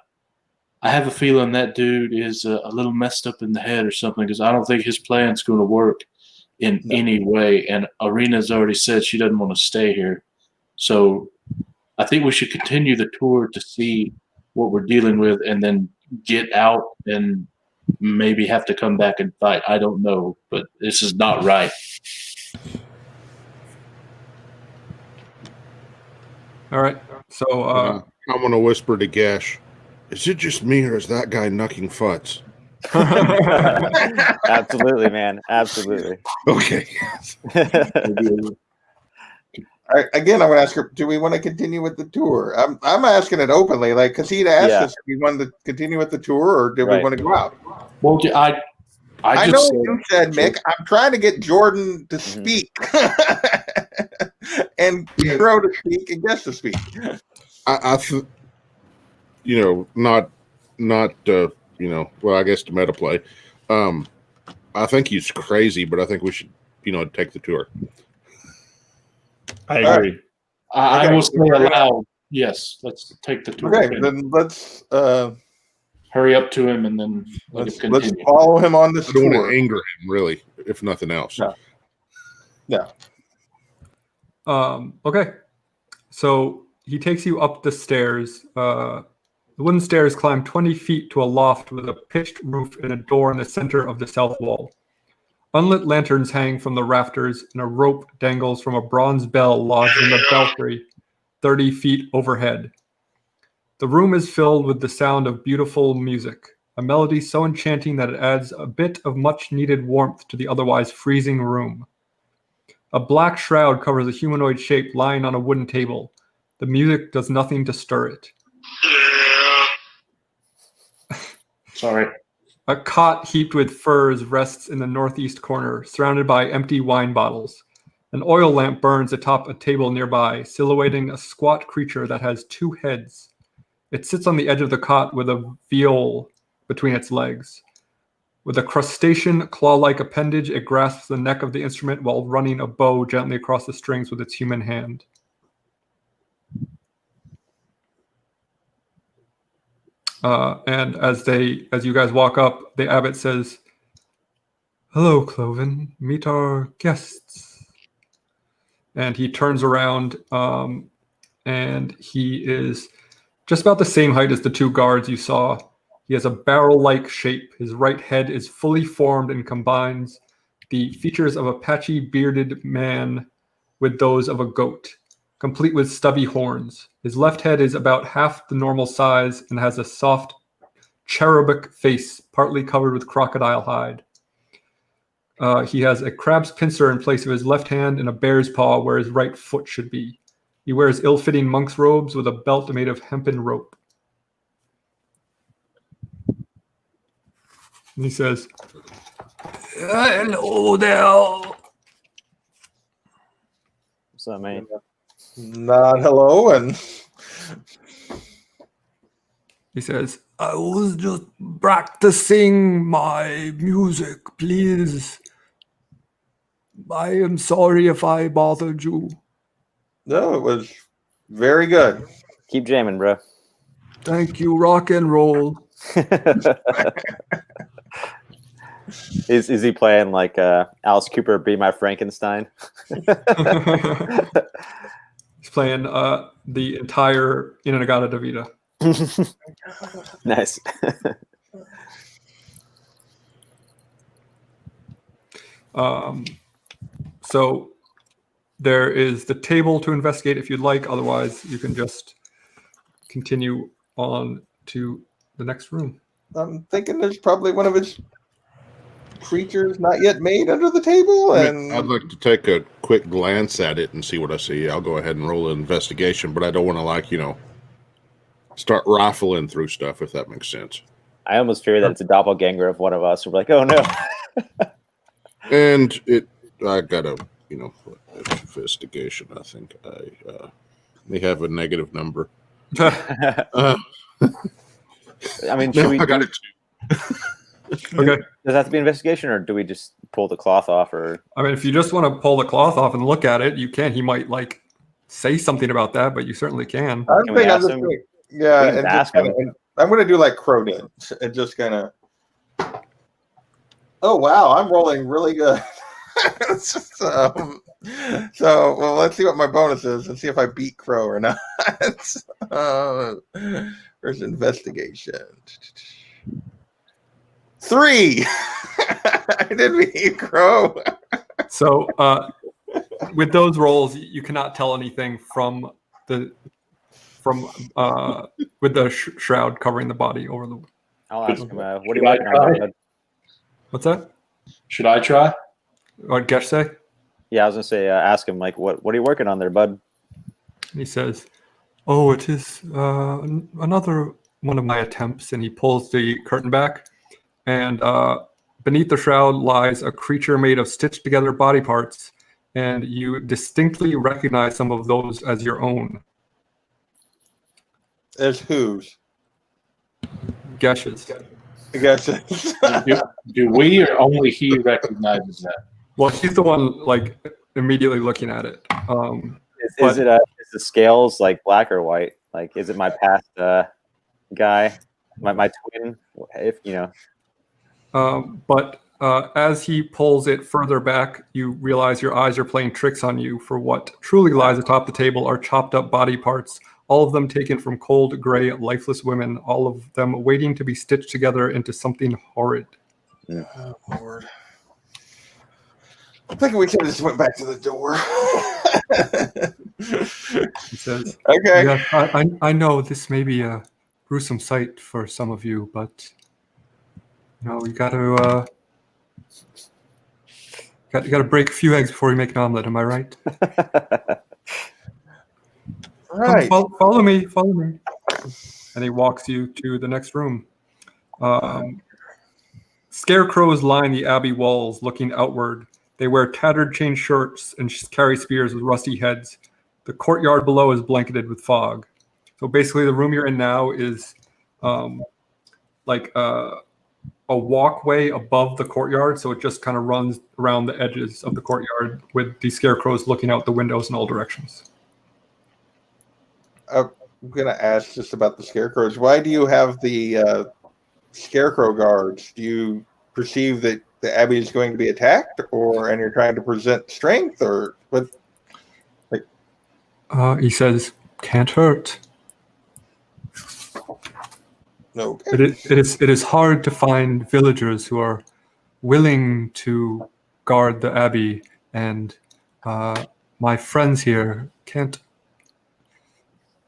have a feeling that dude is a little messed up in the head or something, because I don't think his plan's going to work in any way. And Arena's already said she doesn't want to stay here, so I think we should continue the tour to see what we're dealing with, and then get out and maybe have to come back and fight. I don't know, but this is not right. All right. So I'm going to whisper to Gash. Is it just me, or is that guy knucking futz? Absolutely, man. Absolutely. Okay. Again, I'm going to ask her, do we want to continue with the tour? I'm asking it openly, like, because he'd asked us if we wanted to continue with the tour, or do we want to go out? Well, I know just what you said, Mick. I'm trying to get Jordan to speak and Crow to speak and Guest to speak. Well, I guess the meta play. I think he's crazy, but I think we should, take the tour. I agree. I Okay. will say aloud, yes, let's take the tour. Okay, then let's Hurry up to him and then let him let's continue. follow him on this I don't want tour. to anger him, really, if nothing else. No. Okay. So he takes you up the stairs. The wooden stairs climb 20 feet to a loft with a pitched roof and a door in the center of the south wall. Unlit lanterns hang from the rafters, and a rope dangles from a bronze bell lodged in the belfry 30 feet overhead. The room is filled with the sound of beautiful music, a melody so enchanting that it adds a bit of much-needed warmth to the otherwise freezing room. A black shroud covers a humanoid shape lying on a wooden table. The music does nothing to stir it. Sorry. A cot heaped with furs rests in the northeast corner, surrounded by empty wine bottles. An oil lamp burns atop a table nearby, silhouetting a squat creature that has 2 heads. It sits on the edge of the cot with a viol between its legs. With a crustacean, claw-like appendage, it grasps the neck of the instrument while running a bow gently across the strings with its human hand. And as you guys walk up, the abbot says, "Hello, Cloven. Meet our guests." And he turns around, and he is just about the same height as the 2 guards you saw. He has a barrel-like shape. His right head is fully formed and combines the features of a patchy, bearded man with those of a goat, complete with stubby horns. His left head is about half the normal size and has a soft, cherubic face, partly covered with crocodile hide. He has a crab's pincer in place of his left hand and a bear's paw where his right foot should be. He wears ill-fitting monk's robes with a belt made of hempen rope. And he says, "Hello there." What's up, man? Not hello, and He says, "I was just practicing my music, please. I am sorry if I bothered you." no, it was very good. Keep jamming, bro. "Thank you, rock and roll." Is he playing like Alice Cooper, Be My Frankenstein? He's playing the entire Inagata Davida. Nice. So there is the table to investigate if you'd like. Otherwise, you can just continue on to the next room. I'm thinking there's probably one of his creatures not yet made under the table, and I'd like to take a quick glance at it and see what I see. I'll go ahead and roll an investigation, but I don't want to start rifling through stuff, if that makes sense. I almost fear that it's a doppelganger of one of us. We're like, oh no. And I got a investigation. I think they have a negative number. I mean, should No, we? I got it. Okay. Does that have to be an investigation, or do we just pull the cloth off? Or I mean, if you just want to pull the cloth off and look at it, you can. He might say something about that, but you certainly can. I Can we think I'm ask just him? going, yeah, We can and ask just him. kinda, I'm going to do like Crow did, and just kind of. Oh wow, I'm rolling really good. So well, let's see what my bonus is and see if I beat Crow or not. Where's investigation? 3. I did beat Crow. So with those rolls, you cannot tell anything with the shroud covering the body over the. I'll ask him. What are you Should I working on? try? Bud? What's that? Should I try? What Gesh say? Yeah, I was gonna say, ask him what are you working on there, bud? He says, "Oh, it is another one of my attempts," and he pulls the curtain back, and beneath the shroud lies a creature made of stitched together body parts, and you distinctly recognize some of those as your own. As whose? Geshes. I guess. Do we or only he recognizes that? Well, he's the one like immediately looking at it. Is the scales like black or white? Like, is it my past guy, my twin? If you know. But as he pulls it further back, you realize your eyes are playing tricks on you, for what truly lies atop the table are chopped up body parts, all of them taken from cold, gray, lifeless women, all of them waiting to be stitched together into something horrid. Oh, Lord. I think we could have just went back to the door. He says, Okay. "Yes, I know this may be a gruesome sight for some of you, but you know, you got to break a few eggs before you make an omelet. Am I right? All right. Follow me. And he walks you to the next room. Scarecrows line the Abbey walls, looking outward. They wear tattered chain shirts and carry spears with rusty heads. The courtyard below is blanketed with fog. So basically, the room you're in now is like a walkway above the courtyard. So it just kind of runs around the edges of the courtyard with these scarecrows looking out the windows in all directions. I'm going to ask just about the scarecrows. Why do you have the scarecrow guards? Do you perceive that the Abbey is going to be attacked, and you're trying to present strength, or what? Like, He says, "Can't hurt." no. It is hard to find villagers who are willing to guard the Abbey, and my friends here can't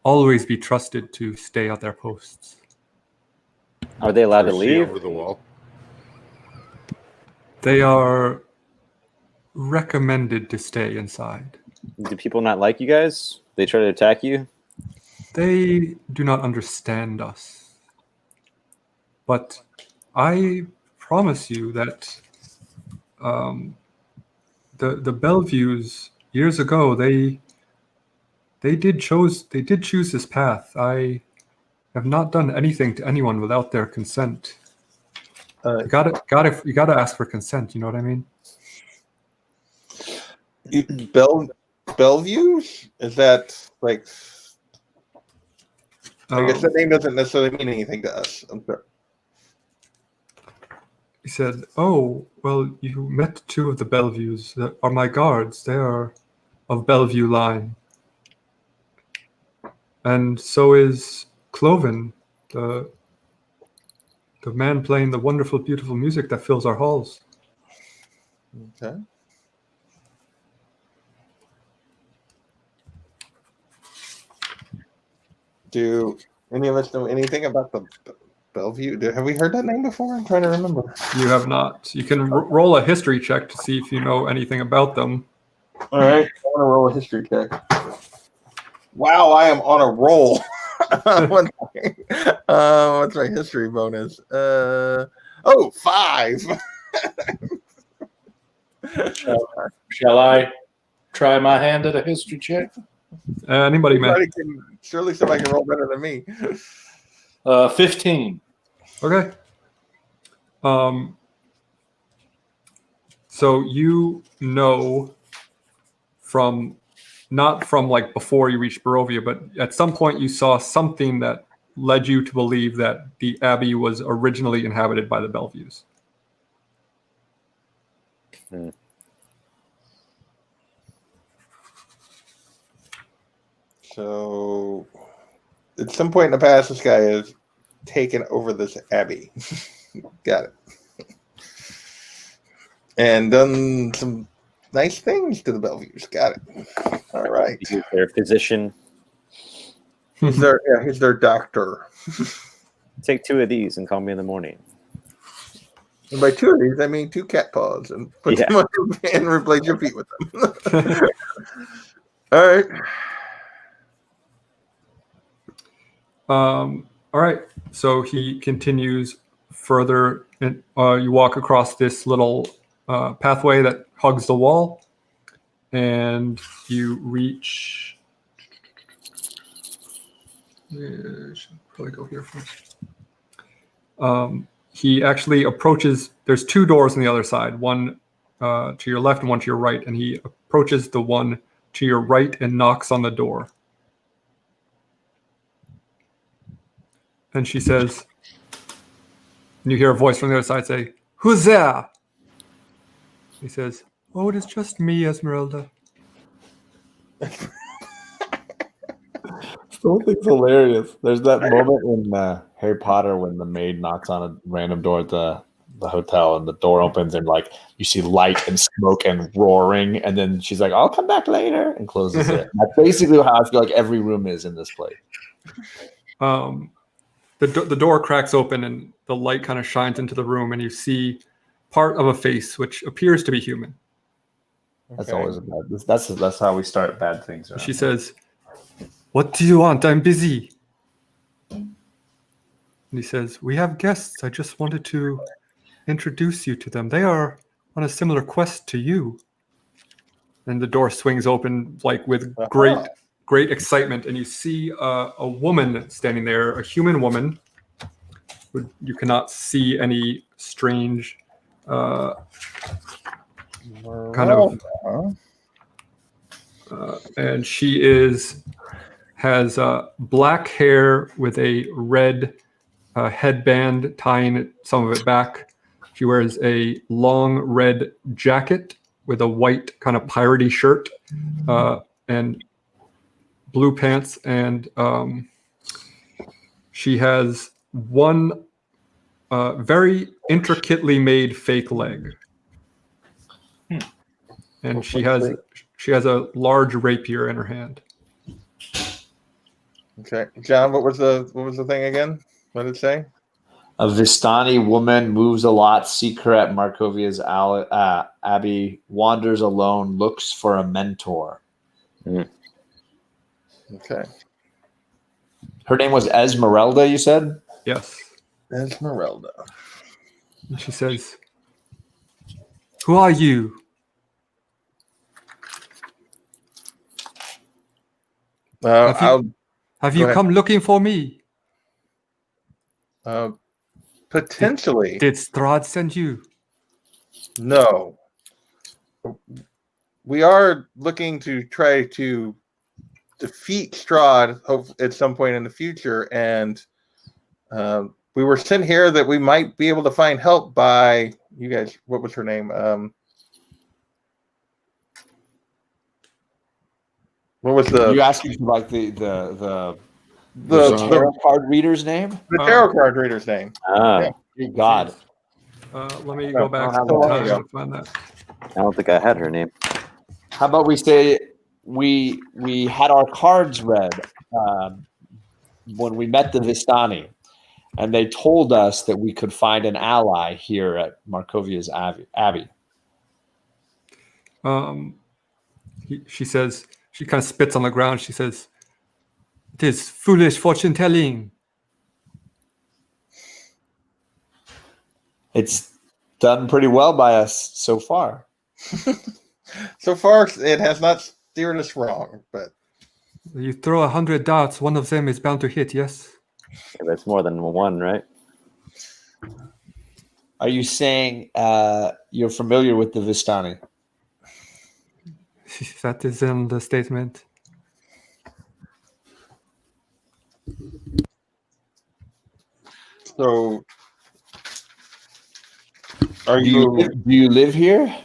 always be trusted to stay at their posts. Are they allowed to Or see leave? over the wall. They are recommended to stay inside. Do people not like you guys? They try to attack you? They do not understand us. But I promise you that the Bellevues years ago, they did choose this path. I have not done anything to anyone without their consent. You gotta ask for consent. You know what I mean? Bellevues? Is that like? I guess that name doesn't necessarily mean anything to us. I'm sorry. He said, "Oh, well, you met two of the Bellevues that are my guards. They are of Bellevue line. And so is Cloven, the man playing the wonderful, beautiful music that fills our halls." Okay. Do any of us know anything about the Bellevue? Have we heard that name before? I'm trying to remember. You have not. You can roll a history check to see if you know anything about them. All right. I want to roll a history check. Wow, I am on a roll. What's my history bonus? 5. Shall I try my hand at a history check? Anybody may. Surely somebody can roll better than me. 15. Okay. So you know not from like before you reached Barovia, but at some point you saw something that led you to believe that the Abbey was originally inhabited by the Bellevues. So at some point in the past, this guy has taken over this Abbey. Got it. And done some nice things to the Bellevues. Got it. All right. He's their physician. He's their doctor. Take 2 of these and call me in the morning. And by 2 of these, I mean 2 cat paws, and put them on your and replace your feet with them. All right. All right. So he continues further And you walk across this little pathway that hugs the wall, and you reach. I should probably go here first. He actually approaches. There's two doors on the other side, one to your left and one to your right, and he approaches the one to your right and knocks on the door. And she says, and you hear a voice from the other side say, "Who's there?" He says, "Oh, it is just me, Esmeralda." Something's hilarious. There's that moment in Harry Potter when the maid knocks on a random door at the hotel and the door opens and like you see light and smoke and roaring, and then she's like, "I'll come back later," and closes it. That's basically how I feel like every room is in this place. The door cracks open and the light kind of shines into the room, and you see part of a face which appears to be human. That's always a bad. That's how we start bad things. Around. She says, "What do you want? I'm busy." And he says, "We have guests. I just wanted to introduce you to them. They are on a similar quest to you." And the door swings open like with great excitement, and you see a woman standing there, a human woman. You cannot see any strange kind of, and she has black hair with a red headband tying some of it back. She wears a long red jacket with a white kind of piratey shirt and blue pants, and she has one very intricately made fake leg, and she has a large rapier in her hand. Okay, John, what was the thing again? What did it say? A Vistani woman moves a lot. Seek her at Markovia's Abbey. Wanders alone. Looks for a mentor. Okay. Her name was Esmeralda, you said? Yes. Esmeralda. And she says, "Who are you?" Have you come looking for me? Potentially. Did Strahd send you? No. We are looking to try to defeat Strahd at some point in the future, and we were sent here that we might be able to find help by you guys. What was her name? What was You asking for like the tarot card reader's name? The tarot card reader's name. Ah, Yeah. God. Let me go back how to long time ago? to find that. I don't think I had her name. How about we say we had our cards read when we met the Vistani, and they told us that we could find an ally here at Markovia's Abbey. She says, she kind of spits on the ground. She says, "It is foolish fortune telling." It's done pretty well by us so far. So far, it has not steered us wrong, but You throw 100 darts, one of them is bound to hit, yes? Yeah, that's more than one, right? Are you saying you're familiar with the Vistani? That is in the statement. so are Do you? you live here?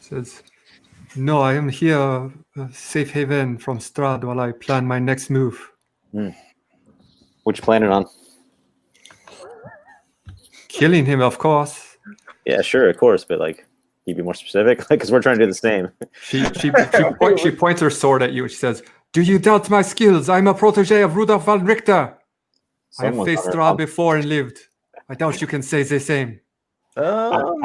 Says, "No, I am here, safe haven from Strahd while I plan my next move." What you planning on? Killing him, of course. Yeah, sure, of course, but like, can you be more specific? Because we're trying to do the same. She points her sword at you and she says, "Do you doubt my skills? I'm a protege of Rudolf von Richter. I have faced Strahd before and lived. I doubt you can say the same."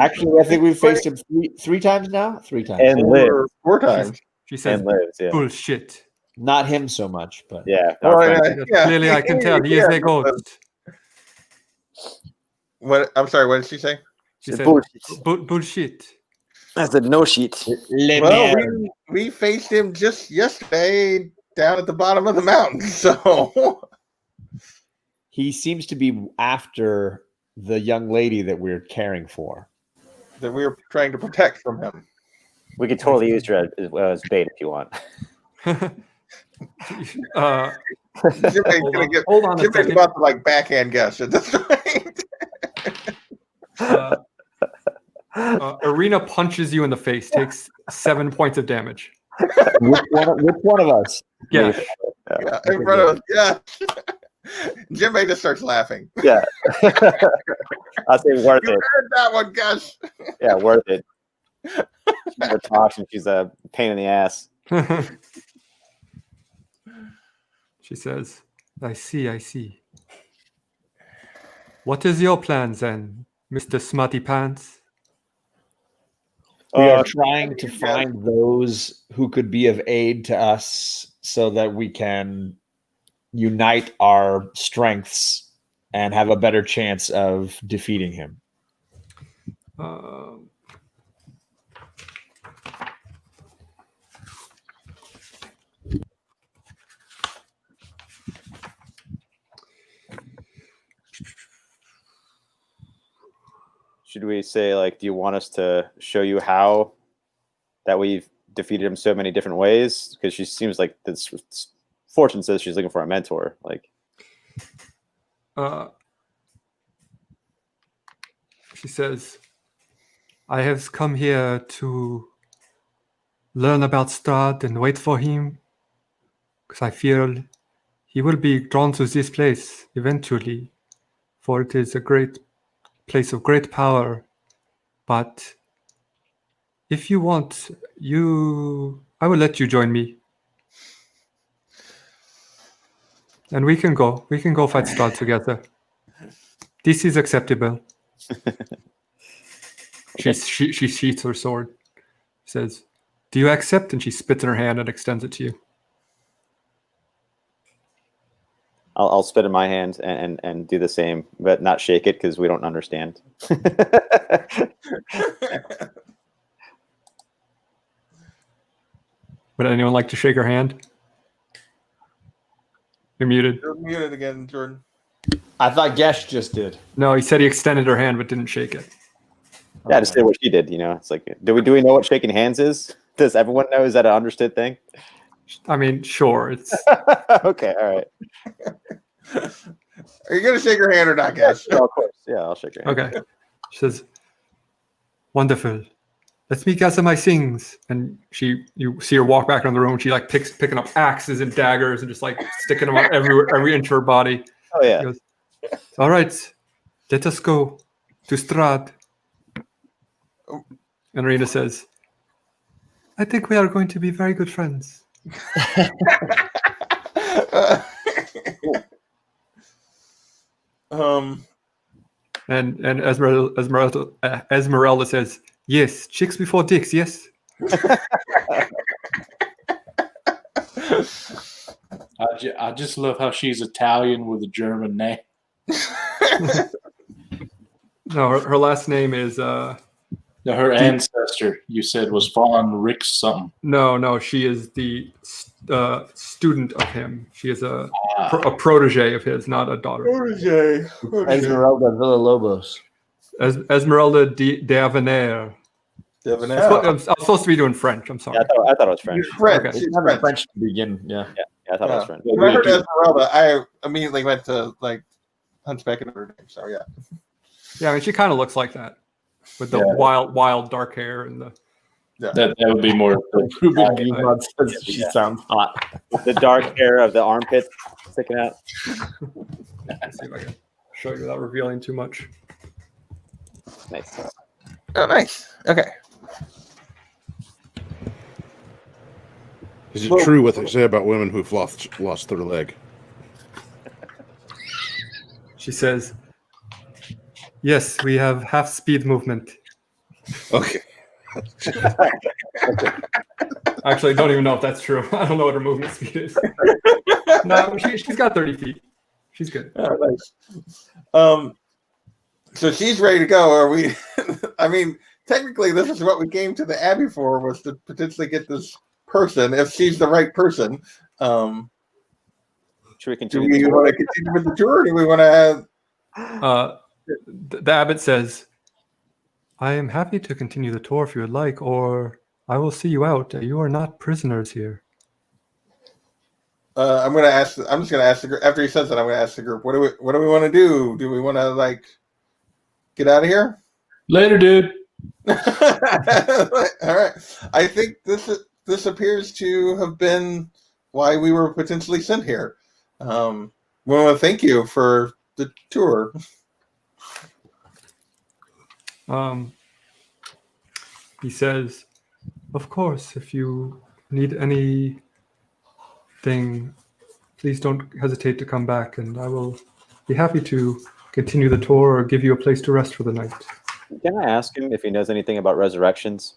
Actually, I think we've faced him three times now. 3 times. And lives. 4 times. She says, And lives, yeah. "Bullshit." Not him so much, but Yeah. Well, our friend. yeah. Clearly, I can tell he is a ghost. What? I'm sorry. What did she say? She said, Bullshit. Bullshit. That's a no sheet. Well, we faced him just yesterday down at the bottom of the mountain. So He seems to be after the young lady that we're caring for. that we were trying to protect from him. We could totally use her as bait if you want. Hold on a Jimmy's second. about to like backhand guess at this point. Arena punches you in the face, takes 7 points of damage. Which one of us? Yeah. Yeah, in front of us. Yeah. Jimmy just starts laughing. Yeah. I'll say worth You it. heard that one, Gus. Yeah, worth it. She's a tosh and she's a pain in the ass. She says, I see. What is your plan then, Mr. Smutty Pants? We are trying to find those who could be of aid to us so that we can unite our strengths and have a better chance of defeating him. Should we say, like, do you want us to show you how that we've defeated him so many different ways? Because she seems like this. Fortune says she's looking for a mentor. Like, she says, I have come here to learn about Strahd and wait for him, because I feel he will be drawn to this place eventually, for it is a great place of great power. But if you want, I will let you join me. And we can go fight Strahd together. This is acceptable. She sheaths her sword. Says, do you accept? And she spits in her hand and extends it to you. I'll spit in my hand and do the same, but not shake it because we don't understand. Would anyone like to shake her hand? You're muted. You're muted again, Jordan. I thought Gesh just did. No, he said he extended her hand but didn't shake it. Yeah, just say what she did. You know, it's like, do we know what shaking hands is? Does everyone know? Is that an understood thing? I mean, sure. It's Okay, all right. Are you going to shake her hand or not, guys? Yeah, of course. Yeah, I'll shake your hand. okay. She says, wonderful. Let me gather my things. And you see her walk back in the room. She like picking up axes and daggers and just like sticking them on every inch of her body. Oh yeah. She goes, all right, let us go to Strahd. And Rena says, I think we are going to be very good friends. And Esmeralda says, yes, chicks before dicks, yes. I just love how she's Italian with a German name. No, her last name is Her ancestor, you said, was von Rick something. No, she is the student of him. She is a protege of his, not a daughter. Protege. Esmeralda Villalobos. Esmeralda d'Avenir. I'm supposed to be doing French. I'm sorry. Yeah, I thought it was French. She's French. Okay. She's Not French. French to begin. Yeah. Yeah, I thought it was French. When I heard Esmeralda, I immediately went to like Hunchback of Notre Dame. So yeah. Yeah, I mean, she kind of looks like that with the wild dark hair and the. That would be more. Ruben Guimard says she sounds hot. The dark hair of the armpit sticking out. Let's see if I can show you without revealing too much. Nice. Oh, nice. Okay. Is it true what they say about women who've lost their leg? She says, yes, we have half speed movement. Okay. Actually, I don't even know if that's true. I don't know what her movement speed is. No, she's got 30 feet. She's good. Oh, nice. So she's ready to go. Are we? I mean, technically, this is what we came to the Abbey for, was to potentially get this person, if she's the right person. Should we Do continue? we want to continue with the tour? Or do we want to? The abbot says, I am happy to continue the tour if you would like, or I will see you out. You are not prisoners here. I'm going to ask. I'm just going to ask the group. After he says that, I'm going to ask the group. What do we want to do? Do we want to get out of here? Later, dude. All right. I think this appears to have been why we were potentially sent here. We want to thank you for the tour. He says, of course, if you need anything, please don't hesitate to come back, and I will be happy to continue the tour or give you a place to rest for the night. Can I ask him if he knows anything about resurrections?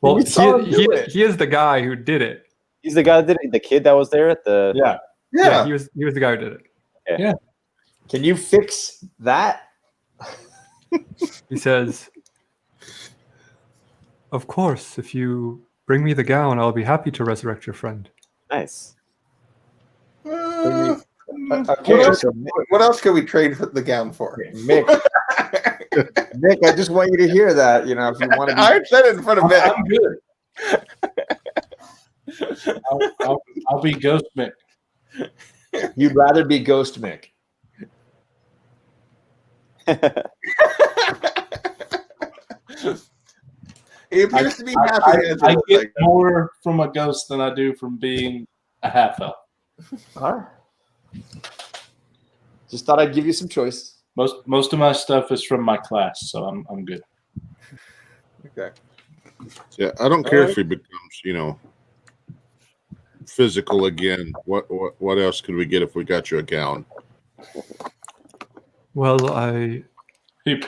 Well, We saw him do it. he is the guy who did it. He's the guy that did it, the kid that was there at the. Yeah. Yeah. He was the guy who did it. Can you fix that? He says, of course, if you bring me the gown, I'll be happy to resurrect your friend. Nice. Okay, What else can we trade the gown for? Mick. Mick, I just want you to hear that. You know, if you want to. I said it in front of Mick. I'm good. I'll be Ghost Mick. You'd rather be Ghost Mick. He appears to be happy. I get more from a ghost than I do from being a half elf. All right. Just thought I'd give you some choice. Most of my stuff is from my class, so I'm good. Okay. Yeah, I don't care if he becomes, physical again. What else could we get if we got you a gown? Well, He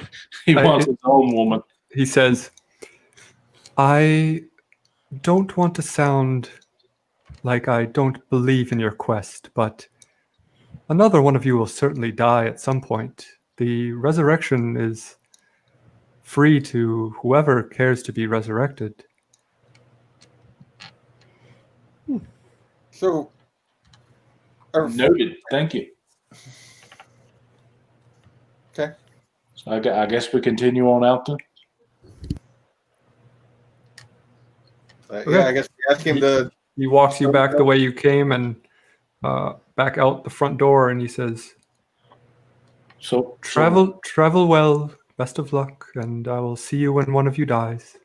wants his own woman. he says, I don't want to sound like I don't believe in your quest, but another one of you will certainly die at some point. The resurrection is free to whoever cares to be resurrected. So, Noted. Thank you. Okay. So I guess we continue on out then. yeah, I guess we ask him to. He walks you back the way you came and back out the front door, and he says, So Travel well, best of luck, and I will see you when one of you dies.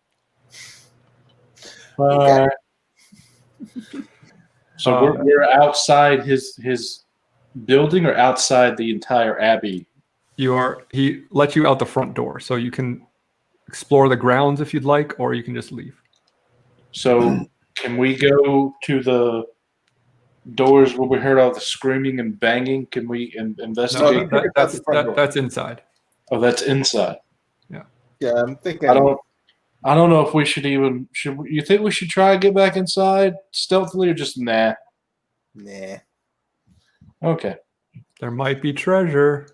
So we're outside his building or outside the entire Abbey. He lets you out the front door, so you can explore the grounds if you'd like, or you can just leave. So can we go to the doors where we heard all the screaming and banging? Can we investigate? No, that's inside. Oh, that's inside. Yeah, I'm thinking. I don't know if we should even. You think we should try and get back inside stealthily, or just nah? Nah. Okay. There might be treasure.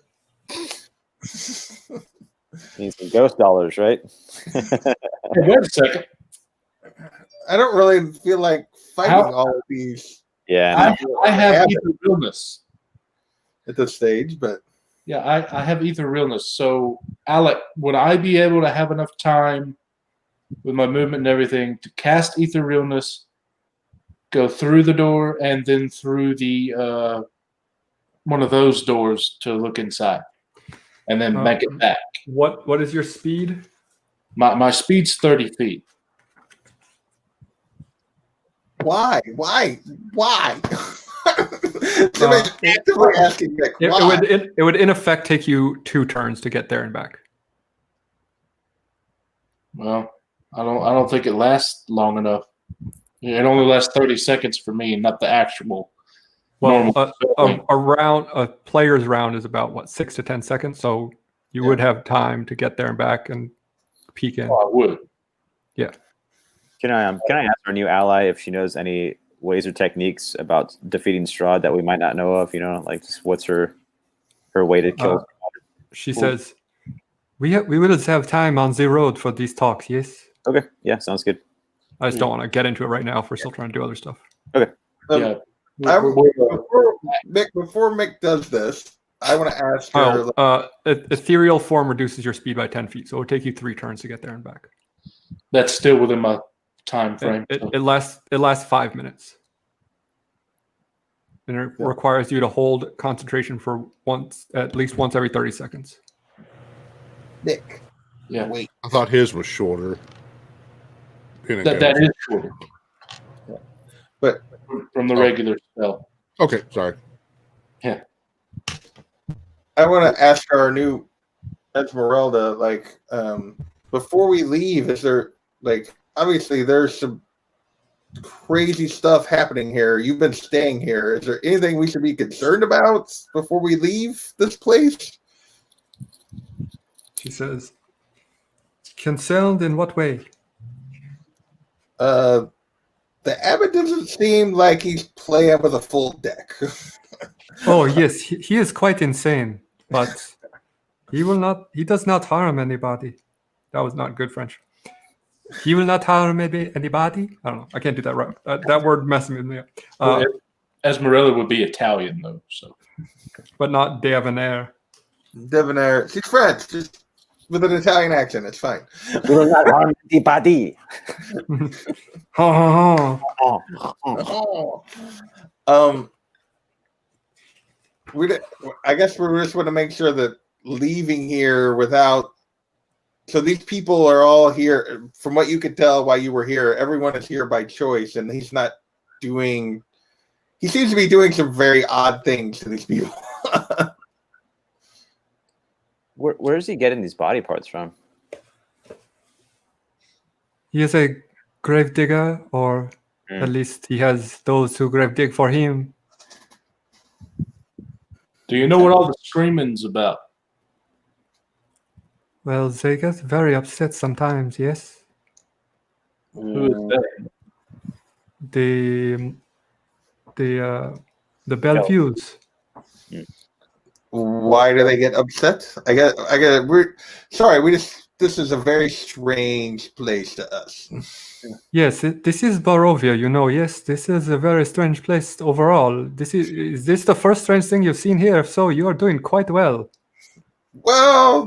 Need some ghost dollars, right? Hey, wait a second. I don't really feel like fighting all of these Yeah. I have ether realness. at this stage, but Yeah, I have ether realness. So, Alec, would I be able to have enough time with my movement and everything to cast ether realness, go through the door, and then through the one of those doors to look inside, and then make it back? What is your speed? My speed's 30 feet. why? Somebody's actively asking Mick, why? It would in effect take you 2 turns to get there and back. Well, I don't think it lasts long enough. It only lasts 30 seconds for me, not the actual Well, normal. a player's round is about 6 to 10 seconds, so you would have time to get there and back and peek in. Oh, I would. Yeah. Can I ask our new ally if she knows any ways or techniques about defeating Strahd that we might not know of? Just what's her way to kill? She Cool. says, we will have time on the road for these talks, yes? Okay, yeah, sounds good. I just don't want to get into it right now if we're still trying to do other stuff. Um, Yeah. Before Mick does this, I want to ask her. Ethereal form reduces your speed by 10 feet, so it'll take you 3 turns to get there and back. That's still within my time frame. It lasts 5 minutes. And it requires you to hold concentration for at least once every 30 seconds. Nick. Yeah. Wait. I thought his was shorter. That is shorter. Yeah. But from the regular spell. Okay, sorry. Yeah. I want to ask our new Esmeralda, before we leave, is there, obviously there's some crazy stuff happening here. You've been staying here. Is there anything we should be concerned about before we leave this place? She says, concerned in what way? The abbot doesn't seem like he's playing with a full deck. Oh, yes, he is quite insane, but he does not harm anybody. That was not good French. He will not harm anybody? I don't know. I can't do that right. That word messes with me up. Esmeralda would be Italian, though. So, but not debonair. Debonair. She's French. Just with an Italian accent. It's fine. We will not harm anybody. I guess we just want to make sure that leaving here without. So these people are all here. From what you could tell while you were here, everyone is here by choice, and he's not doing. He seems to be doing some very odd things to these people. Where is he getting these body parts from? He is a grave digger, or at least he has those who grave dig for him. do you know what all the screaming's about? Well, they get very upset sometimes, yes. Who is that? The Bellevues. Why do they get upset? I get. We're sorry. This is a very strange place to us. Yes, this is Barovia, you know. Yes, this is a very strange place overall. Is this the first strange thing you've seen here? If so, you are doing quite well. Well,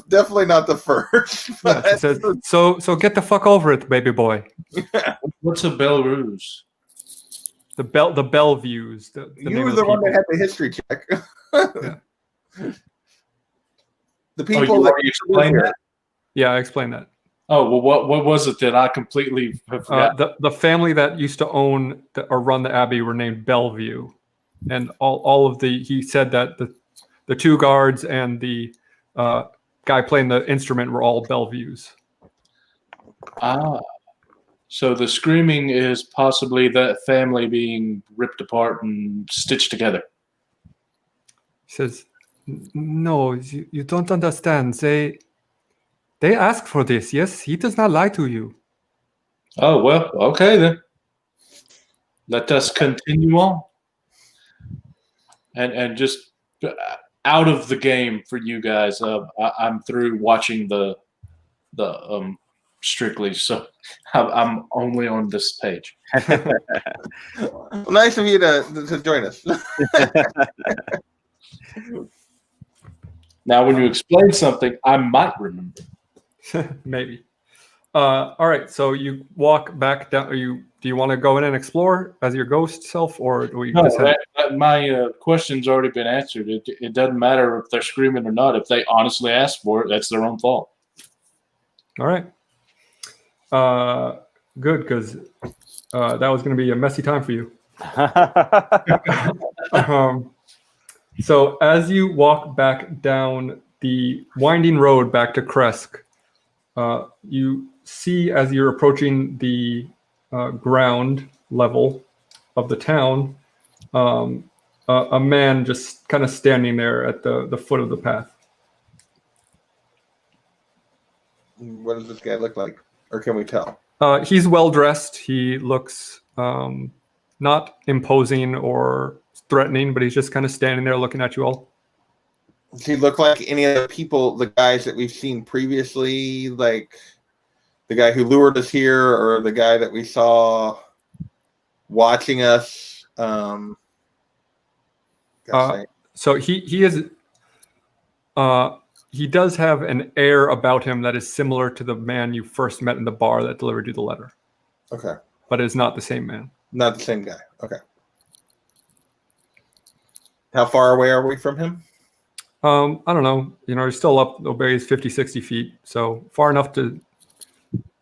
definitely not the first. Yeah, she says, so get the fuck over it, baby boy. What's a Belarus? The Bellevues. You were the one that had the history check. Yeah. The people that you explained that? Yeah, I explained that. Oh well, what was it that I completely forgot? The family that used to own or run the Abbey were named Bellevue, and all of he said that the 2 guards and the guy playing the instrument were all Bellevues. Ah, so the screaming is possibly that family being ripped apart and stitched together. He says, no, you don't understand. They ask for this. Yes, he does not lie to you. Oh, well, okay then. Let us continue on. And just out of the game for you guys, I'm through watching the Strictly, so I'm only on this page. Well, nice of you to join us. Now, when you explain something, I might remember. Maybe. All right. So you walk back down. Do you want to go in and explore as your ghost self, or do we just have... my question's already been answered. It doesn't matter if they're screaming or not. If they honestly ask for it, that's their own fault. All right. Good, because that was going to be a messy time for you. So as you walk back down the winding road back to Kresk, you see as you're approaching the ground level of the town, a man just kind of standing there at the foot of the path. What does this guy look like? Or can we tell? He's well dressed. He looks not imposing or threatening, but he's just kind of standing there looking at you all. Does he look like any of the people, the guys that we've seen previously, like the guy who lured us here, or the guy that we saw watching us? So he is. He does have an air about him that is similar to the man you first met in the bar that delivered you the letter. Okay. But it is not the same man. Not the same guy. Okay. How far away are we from him? I don't know. He's still up. Obey is 50, 60 feet. So far enough to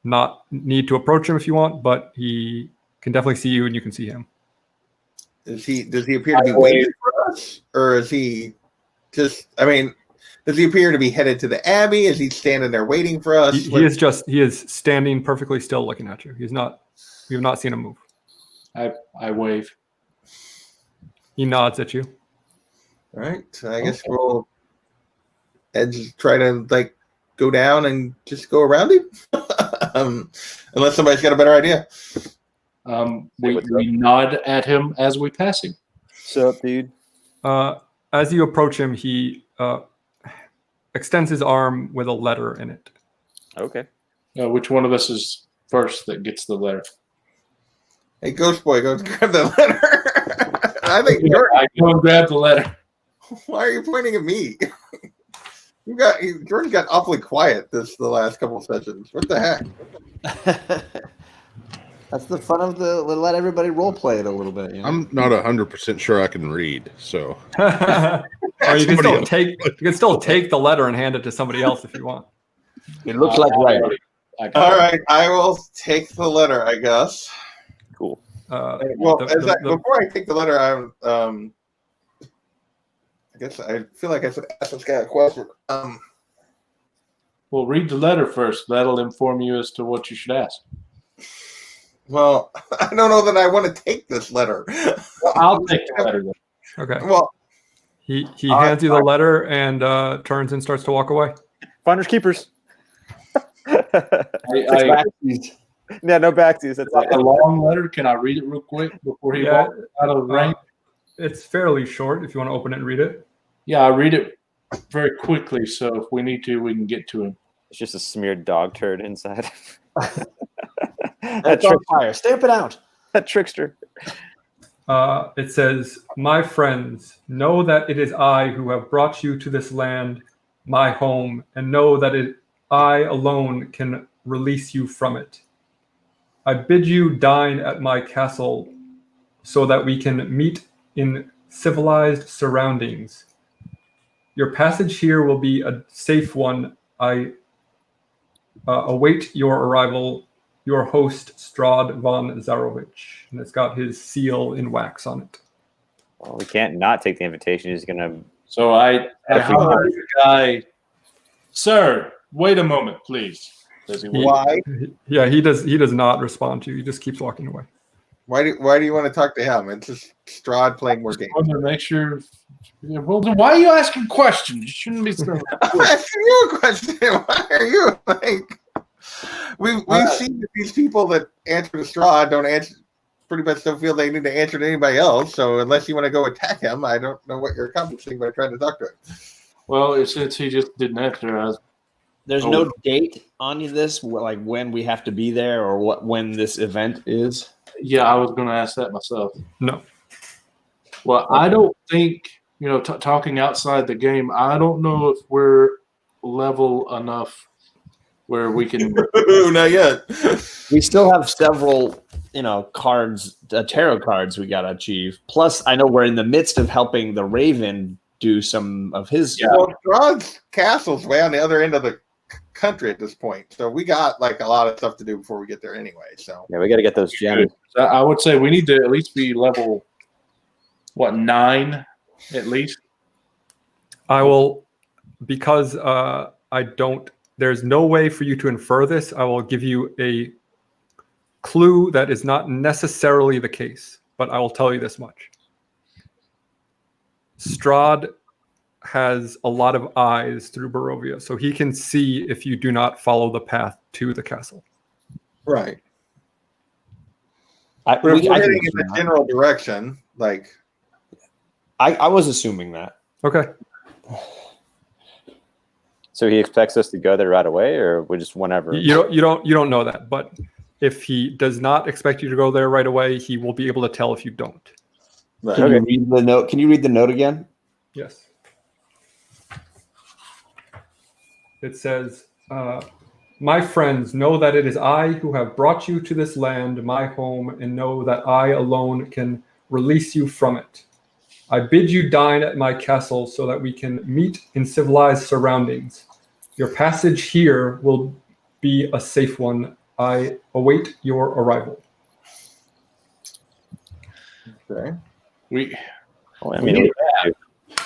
not need to approach him if you want, but he can definitely see you and you can see him. Does he appear to be waiting for us? Or is he just, does he appear to be headed to the Abbey? Is he standing there waiting for us? He is standing perfectly still looking at you. We have not seen him move. I wave. He nods at you. All right. So I guess we'll try to go down and just go around him. Unless somebody's got a better idea. We nod at him as we pass him. What's up, dude? As you approach him, he extends his arm with a letter in it. Okay. Which one of us is first that gets the letter? Hey, Ghost Boy, go grab that letter. I think I go and grab the letter. Why are you pointing at me? Jordan got awfully quiet the last couple of sessions. What the heck? That's the fun of let everybody role play it a little bit. I'm not 100% sure I can read, so. Or you can still take the letter and hand it to somebody else if you want. It looks like writing. All right, I will take the letter, I guess. Cool. Before I take the letter, I guess I feel like I should ask this guy a question. Well, read the letter first. That'll inform you as to what you should ask. Well, I don't know that I want to take this letter. Well, I'll take the letter then. Okay. Well, he hands you the letter and turns and starts to walk away. Finders keepers. Backsies. Yeah, no backsies. That's A long letter. Can I read it real quick before he walks out of the rain? It's fairly short if you want to open it and read it. Yeah, I read it very quickly, so if we need to, we can get to him. It's just a smeared dog turd inside. That's on fire. Stamp it out. That trickster. It says, "My friends, know that it is I who have brought you to this land, my home, and know that I alone can release you from it. I bid you dine at my castle so that we can meet in civilized surroundings. Your passage here will be a safe one. I await your arrival. Your host, Strahd von Zarovich." And it's got his seal in wax on it. Well, we can't not take the invitation. He's gonna. So I hired the guy. Sir, wait a moment, please. Does he why? Yeah, he does not respond to you. He just keeps walking away. Why do you want to talk to him? It's just Strahd playing more games. I want to make sure. Well, then why are you asking questions? You shouldn't be. I'm asking you a question. Why are you We've seen that these people that answer to Strahd don't answer. Pretty much don't feel they need to answer to anybody else. So unless you want to go attack him, I don't know what you're accomplishing by trying to talk to him. Well, since he just didn't answer, There's no date on this, like when we have to be there or when this event is. yeah, I was going to ask that myself. No. Well, I don't think, talking outside the game, I don't know if we're level enough where we can. Not yet. We still have several, cards, tarot cards we got to achieve. Plus, I know we're in the midst of helping the Raven do some of his. Yeah. Well, Strahd's castle's way on the other end of the country at this point, so we got a lot of stuff to do before we get there anyway. So Yeah, we got to get those gems. So I would say we need to at least be level, 9 at least? I will, because there's no way for you to infer this. I will give you a clue that is not necessarily the case, but I will tell you this much. Strahd has a lot of eyes through Barovia, so he can see if you do not follow the path to the castle. right, I but if we're heading can in the assume general direction, that. I was assuming that. Okay. So he expects us to go there right away, or we just whenever? You don't know that, but if he does not expect you to go there right away, he will be able to tell if you don't. Right. Can you read the note? Can you read the note again? Yes. It says, my friends, know that it is I who have brought you to this land, my home, and know that I alone can release you from it. I bid you dine at my castle so that we can meet in civilized surroundings. Your passage here will be a safe one. I await your arrival. Okay. We Well, I mean,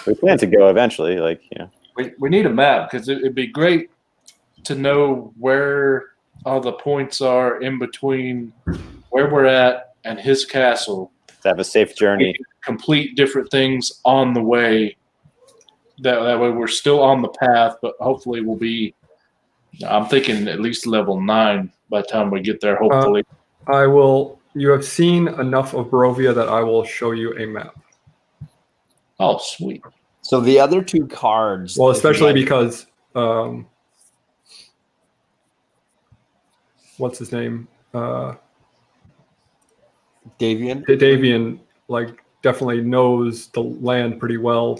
we plan to go eventually. Like, you know. we need a map because it'd be great to know where all the points are in between where we're at and his castle. To have a safe journey. We can complete different things on the way. That way we're still on the path, but hopefully we'll be, I'm thinking at least level 9 by the time we get there, hopefully. You have seen enough of Barovia that I will show you a map. Oh, sweet. So the other 2 cards. Well, especially because, what's his name? Davian. Davian, like, definitely knows the land pretty well.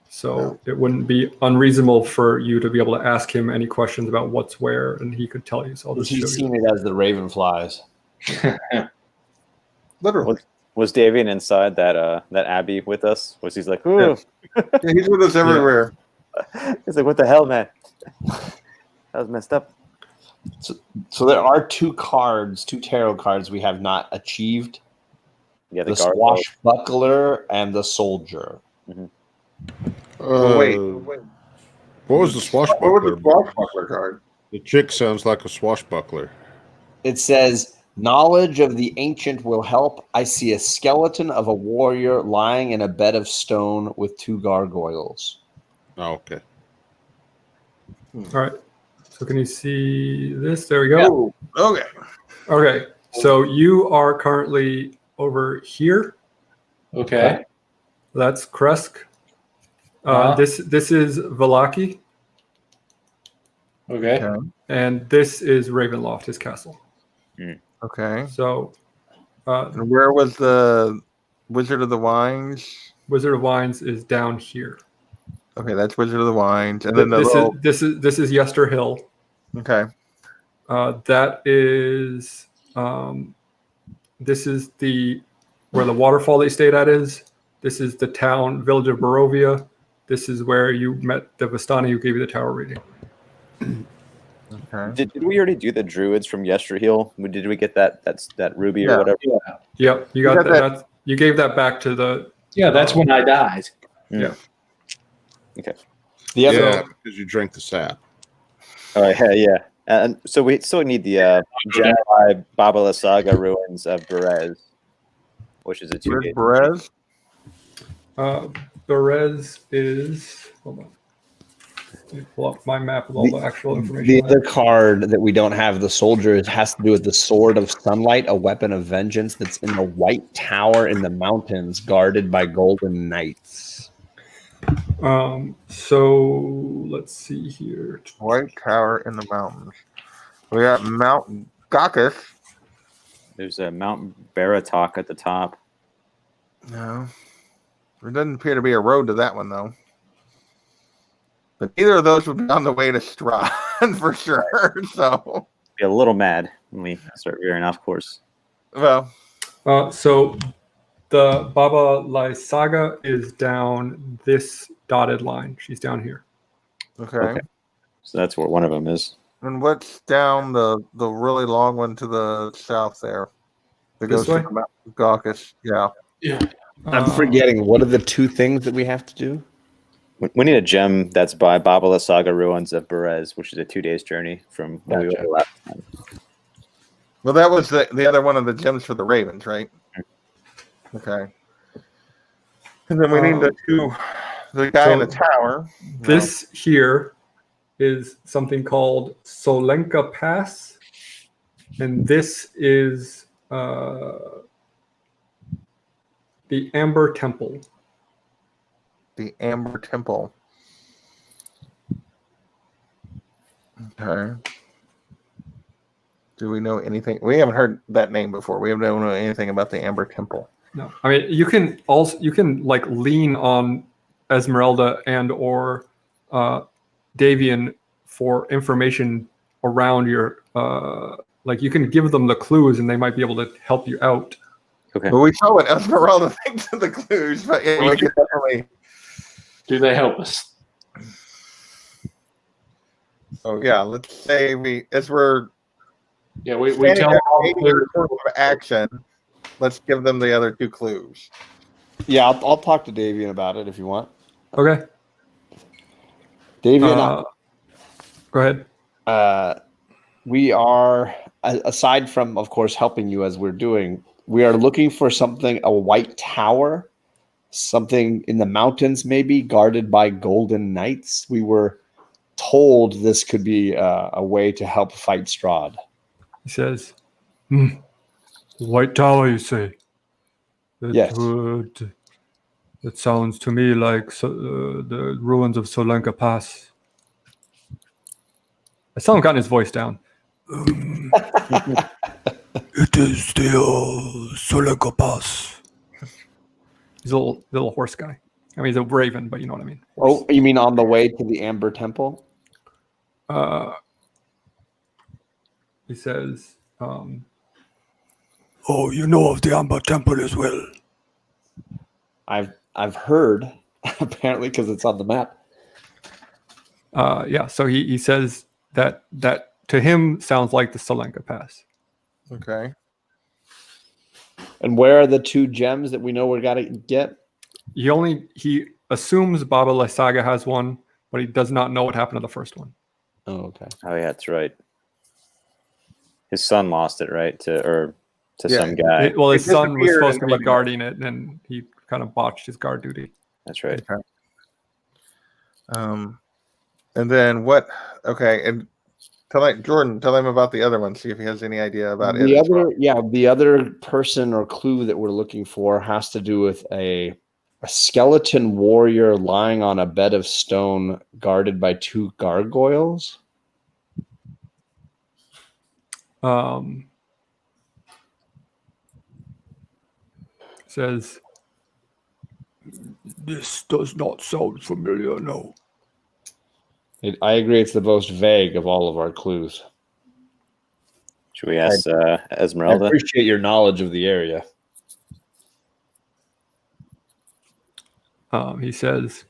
So it wouldn't be unreasonable for you to be able to ask him any questions about what's where, and he could tell you. So I'll just show He's you. seen it as the raven flies. Literally. Was Davian inside that Abbey with us? Was he's like, ooh, Yeah, he's with us everywhere. he's like, what the hell, man? That was messed up. So there are 2 cards, 2 tarot cards we have not achieved. Yeah, The gargoyle. swashbuckler and the soldier. Wait. What was the What was swashbuckler? the swashbuckler card? The chick sounds like a swashbuckler. It says, knowledge of the ancient will help. I see a skeleton of a warrior lying in a bed of stone with 2 gargoyles. Oh, okay. All right. So can you see this? There we go. Yeah. Okay. Okay. So you are currently over here. Okay. That's Kresk. Uh-huh. This is Valaki, Okay. and this is Ravenloft, his castle. Okay. So And where was the Wizard of the Wines? Wizard of Wines is down here. Okay, that's Wizard of the Wines, and then This is Yester Hill. okay. That is this is where the waterfall they stayed at is. This is the town village of Barovia. This is where you met the Vistani who gave you the tower reading. Okay. Did we already do the druids from Yesterhill? Did we get that ruby Yeah. or whatever? Yep, you got that. You gave that back to the. Yeah, that's when I died. Yeah. Okay. The other Yeah, because you drank the sap. All right. Yeah. And so we still need the Gemini Babala Saga ruins of Berez, which is a 2 Where's Perez? Berez is. Hold on. Let me pull up my map with all the actual information. The on it. other card that we don't have, the soldier, it has to do with the sword of sunlight, a weapon of vengeance that's in the white tower in the mountains, guarded by golden knights. So let's see here. White Tower in the mountains. We got Mount Gakis. There's a Mount Baratok at the top. No. There doesn't appear to be a road to that one, though. But either of those would be on the way to Strahd for sure. So, Be a little mad when we start veering off course. well, So the Baba Lai Saga is down this dotted line. She's down here. okay. So that's where one of them is. And what's down the really long one to the south there? That This goes to way? the Mount Gakis. Yeah. Yeah. I'm forgetting. What are the 2 things that we have to do? We need a gem that's by Babala Saga ruins of Berez, which is a 2 days journey from where we were last time. Well, that was the other one of the gems for the Ravens, right? Okay. And then we need the guy in the tower. This here is something called Solenka Pass, and this is the Amber Temple. The Amber Temple. Okay. Do we know anything? We haven't heard that name before. We don't know anything about the Amber Temple. No, I mean you can like lean on Esmeralda and or Davian for information around your like you can give them the clues and they might be able to help you out. Okay. Well, we saw what Esmeralda thinks of the clues, but yeah, we could definitely. Do they help us? Oh yeah, let's say we're Yeah, we standing tell there them all waiting clear. for action. Let's give them the other 2 clues. Yeah, I'll talk to Davian about it if you want. Okay. Davian, Go ahead. we are, aside from, of course, helping you as we're doing, we are looking for something, a white tower, something in the mountains maybe, guarded by golden knights. We were told this could be a way to help fight Strahd. He says, White Tower, you say? Yes. It sounds to me like the ruins of Solenka Pass. I still haven't gotten his voice down. It is the Solenka Pass. He's a little horse guy. I mean, he's a raven, but you know what I mean. Oh, you mean on the way to the Amber Temple? He says, oh, you know of the Amber Temple as well. I've heard, apparently, because it's on the map. Yeah, so he says that to him sounds like the Solenka Pass. Okay. And where are the 2 gems that we know we got to get? He assumes Baba Lysaga has one, but he does not know what happened to the first one. Oh, okay. Oh yeah, that's right. His son lost it, right? To Yeah. some guy. His son was disappeared supposed to and be nobody guarding it, and he kind of botched his guard duty. That's right. And then what? Okay, and tell him about the other one. See if he has any idea about it. The other person or clue that we're looking for has to do with a skeleton warrior lying on a bed of stone guarded by 2 gargoyles. Says, this does not sound familiar, no. I agree it's the most vague of all of our clues. Should we ask I Esmeralda? appreciate your knowledge of the area. He says,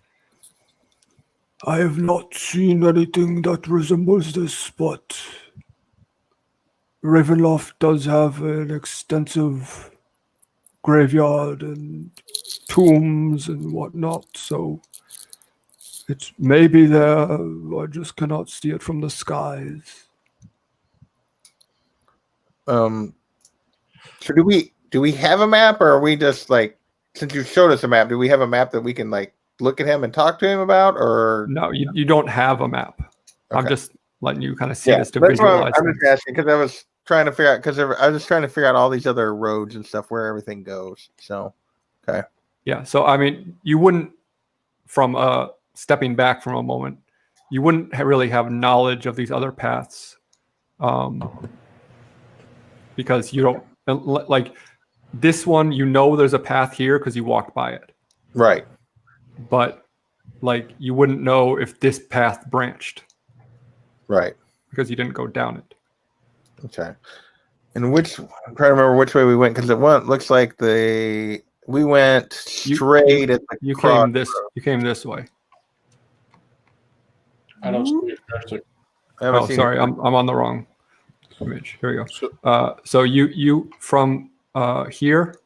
I have not seen anything that resembles this, but Ravenloft does have an extensive graveyard and tombs and whatnot, so it's maybe there. I just cannot see it from the skies. So do we have a map, or are we just like, since you showed us a map, do we have a map that we can like look at him and talk to him about, or No, you don't have a map. I'm Okay. just letting you kind of see this to That's why visualize. I'm just asking, because I was trying to figure out, I was trying to figure out all these other roads and stuff where everything goes. So Yeah, so I mean, you wouldn't, from stepping back from a moment, you wouldn't really have knowledge of these other paths, because you don't like this one. You know, there's a path here because you walked by it, right. but like you wouldn't know if this path branched Right. because you didn't go down it. Okay. And I'm trying to remember which way we went, because looks like we went straight at the You cross. came this way. I don't see it. Actually. I haven't Oh, seen sorry, it. I'm on the wrong image. Here we go. So you from here,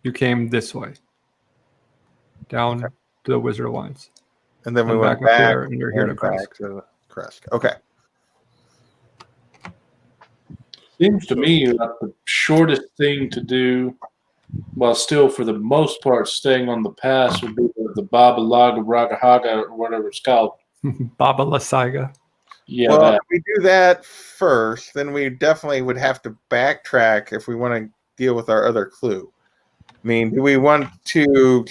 you came this way, down to the Wizard Alliance, And then we and went back up back, here, and you're here to and cross. back to the crest. Okay. Seems to me like the shortest thing to do, while still for the most part staying on the pass, would be the Baba Laga Raga Haga or whatever it's called. Baba Lysaga. Yeah, Well, that. if we do that first, then we definitely would have to backtrack if we want to deal with our other clue. I mean, do we want to?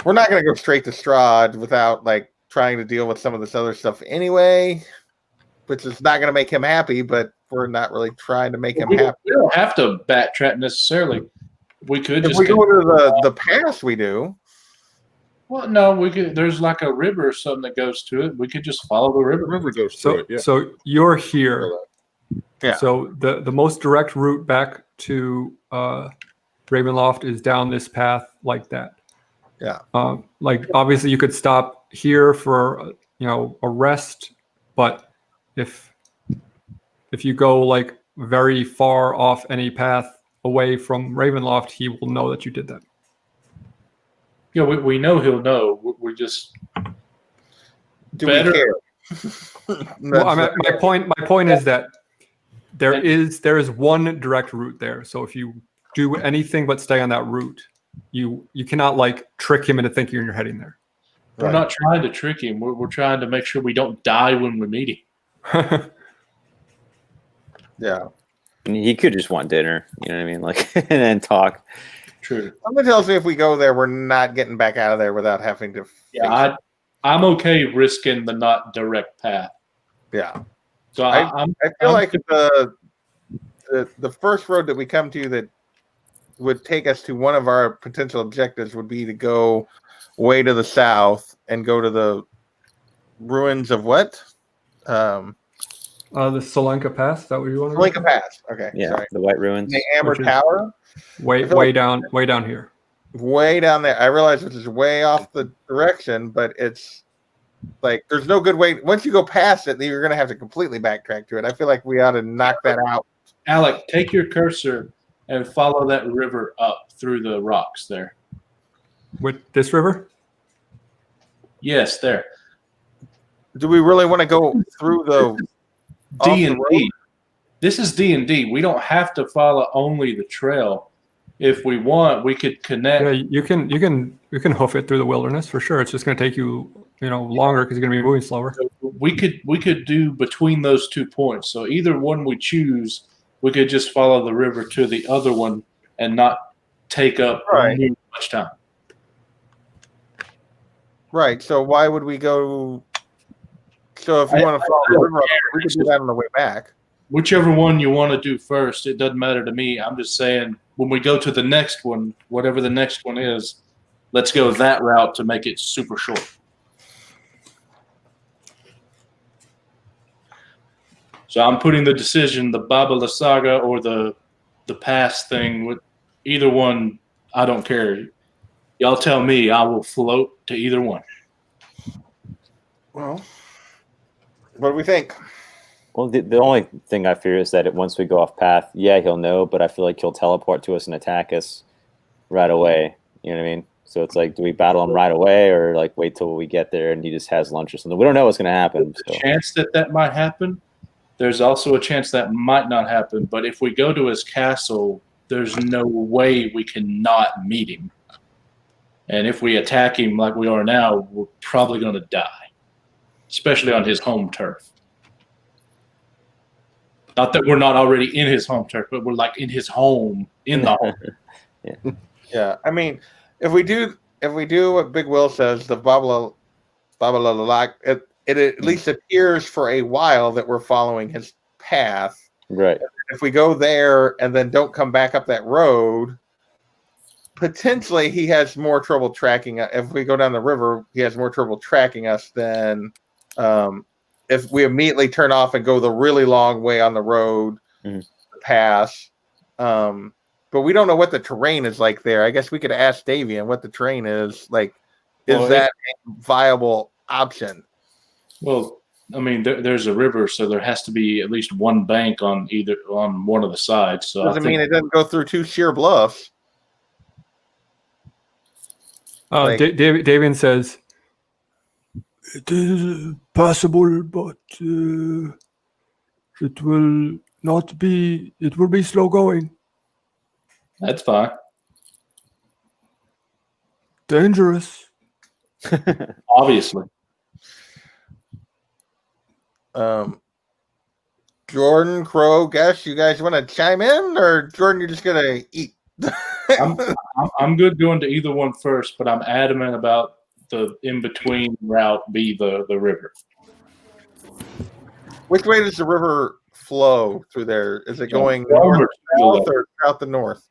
We're not going to go straight to Strahd without like trying to deal with some of this other stuff anyway. which is not going to make him happy, but we're not really trying to make him happy. We don't have to backtrack necessarily. We could If just we go to the past, we do. Well, no, we could. There's like a river or something that goes to it. We could just follow the The river. river goes through it. Yeah. So you're here. Yeah. So the most direct route back to Ravenloft is down this path like that. Yeah. Like obviously you could stop here for a rest, but if you go like very far off any path away from Ravenloft, he will know that you did that. Yeah, we know he'll know. We just Do better. we care? Well, I mean, my point is that there is one direct route there. So if you do anything but stay on that route, you cannot like trick him into thinking you're heading there. We're not trying to trick him. We're trying to make sure we don't die when we meet him. Yeah. I mean, he could just want dinner, you know what I mean? Like, and then talk. True. Something tells me if we go there, we're not getting back out of there without having to. Yeah, I'm okay risking the not direct path. Yeah. So I feel I'm- like the first road that we come to that would take us to one of our potential objectives would be to go way to the south and go to the ruins of what? The Solenka Pass. Is that what you want? Lincoln Pass. Okay. Yeah, Sorry. the White Ruins. The Amber Which is- Tower. Way down here. Way down there. I realize this is way off the direction, but it's like there's no good way. Once you go past it, then you're going to have to completely backtrack to it. I feel like we ought to knock that out. Alec, take your cursor and follow that river up through the rocks there. With this river? Yes, there. Do we really want to go through the off the road? D&D. This is D&D. We don't have to follow only the trail. If we want, we could connect. Yeah, you can hoof it through the wilderness for sure. It's just going to take you longer because you're going to be moving slower. We could do between those 2 points. So either one we choose, we could just follow the river to the other one and not take up much time. Right. So why would we go? So if you want to follow the river, we could do that on the way back. Whichever one you want to do first, it doesn't matter to me. I'm just saying when we go to the next one, whatever the next one is, let's go that route to make it super short. So I'm putting the decision, the Babala Saga or the pass thing, with either one, I don't care. Y'all tell me, I will float to either one. Well, what do we think? Well, the only thing I fear is that once we go off path, yeah, he'll know, but I feel like he'll teleport to us and attack us right away. You know what I mean? So it's like, do we battle him right away or like wait till we get there and he just has lunch or something? We don't know what's going to happen. There's a chance that might happen. There's also a chance that might not happen. But if we go to his castle, there's no way we can not meet him. And if we attack him like we are now, we're probably going to die, especially on his home turf. Not that we're not already in his home turf, but we're like in his home, in the home. Yeah, I mean, if we do what Big Will says, the Babala lock, it at least appears for a while that we're following his path. Right. If we go there and then don't come back up that road, potentially he has more trouble tracking us. If we go down the river, he has more trouble tracking us than if we immediately turn off and go the really long way on the road, pass. But we don't know what the terrain is like there. I guess we could ask Davian what the terrain is like. Is that a viable option? Well, I mean, there's a river, so there has to be at least one bank on one of the sides. So Doesn't mean it doesn't go through two sheer bluffs. Davian says, it is possible, but it will not be. It will be slow going. That's fine. Dangerous. Obviously. Jordan, Crow, Gus, you guys want to chime in, or Jordan, you're just gonna eat? I'm good going to either one first, but I'm adamant about the in between route be the river. Which way does the river flow through there? Is it going From north or to south or south to north?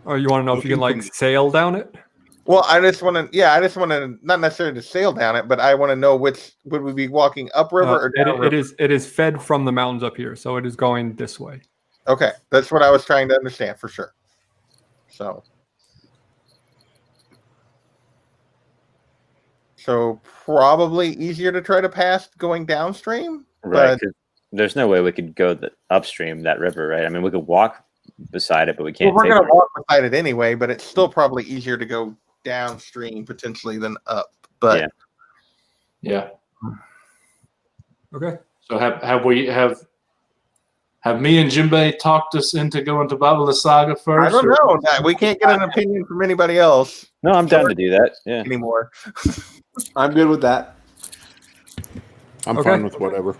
Or you want to know if you can like sail down it? Well, I just want to not necessarily to sail down it, but I want to know which would we be walking upriver or downriver? It is fed from the mountains up here, so it is going this way. Okay, that's what I was trying to understand for sure. So probably easier to try to pass going downstream. Right. But 'Cause there's no way we could go upstream that river, right? I mean, we could walk beside it, but we can't. we're take going to it. walk beside it anyway, but it's still probably easier to go downstream potentially than up. But Yeah. Okay. So have me and Jinbei talked us into going to Babala Saga first? I don't know. We can't get an opinion from anybody else No, I'm down to do that. Yeah. anymore. I'm good with that. I'm Okay. fine with whatever.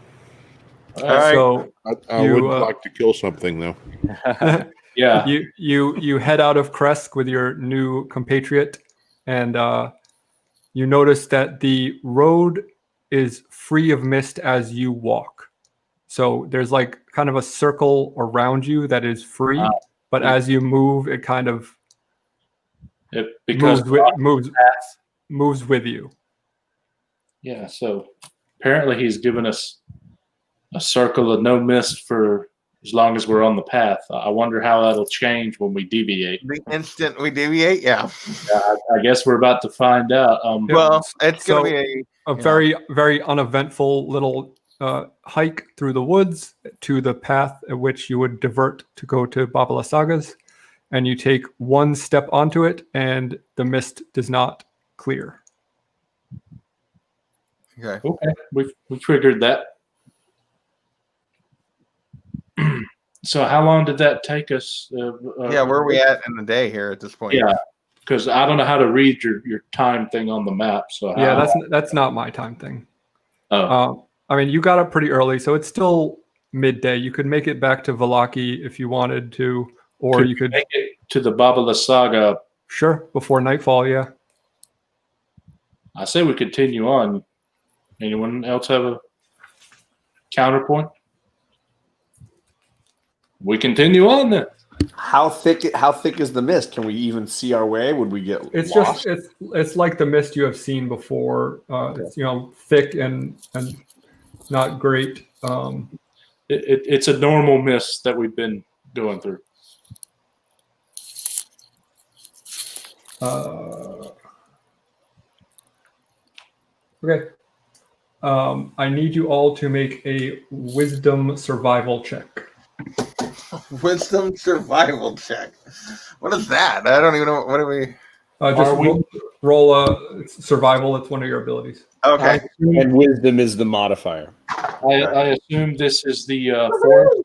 All right. So I You, would uh, like to kill something though. Yeah. you head out of Kresk with your new compatriot, and you notice that the road is free of mist as you walk. So there's like kind of a circle around you that is free, but as you move, it kind of Because moves with you. yeah, so apparently he's given us a circle of no mist for as long as we're on the path. I wonder how that'll change when we deviate. The instant we deviate, yeah. I guess we're about to find out. Well, it's So- going to be A very, very uneventful little hike through the woods to the path at which you would divert to go to Babala Sagas. And you take one step onto it, and the mist does not clear. okay. Okay, we figured that. So how long did that take us? Yeah, where are we at in the day here at this point? Yeah, because I don't know how to read your time thing on the map. So Yeah, that's not my time thing. oh, I mean, you got up pretty early, so it's still midday. You could make it back to Valaki if you wanted to, or you could make it to the Babala Saga. sure before nightfall. Yeah. I say we continue on. Anyone else have a counterpoint? We continue on then. How thick is the mist? Can we even see our way? Would we get It's lost? just it's like the mist you have seen before. It's thick and not great. It's a normal mist that we've been going through. Okay. I need you all to make a wisdom survival check. Wisdom survival check. What is that? I don't even know. What are we? Roll it's survival. It's one of your abilities. Okay. And wisdom is the modifier. I assume this is the forest.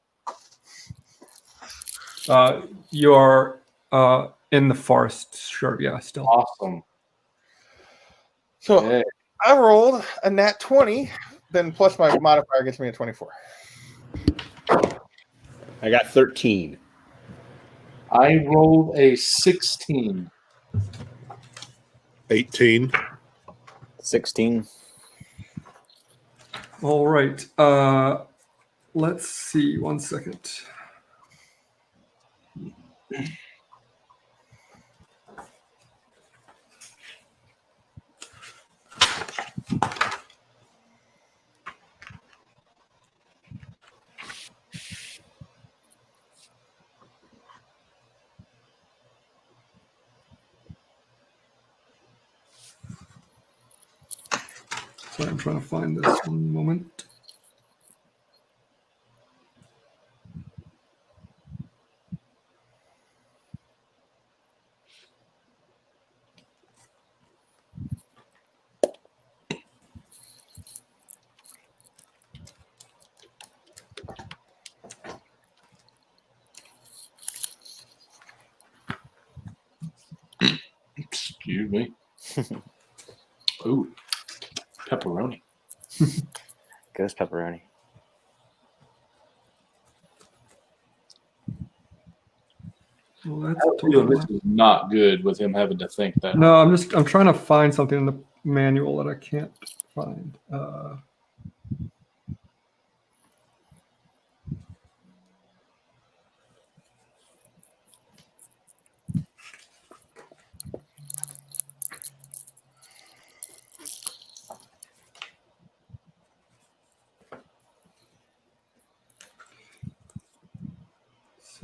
You are in the forest. Sure. Yeah. Still. Awesome. So Yeah. I rolled a nat 20, then plus my modifier gets me a 24. I got 13. I rolled a 16. 18. 16. All right. Let's see. 1 second. Sorry, I'm trying to find this one moment. Excuse me. Ooh, pepperoni. Ghost pepperoni. Well, I feel this is not good with him having to think that. No, I'm trying to find something in the manual that I can't find.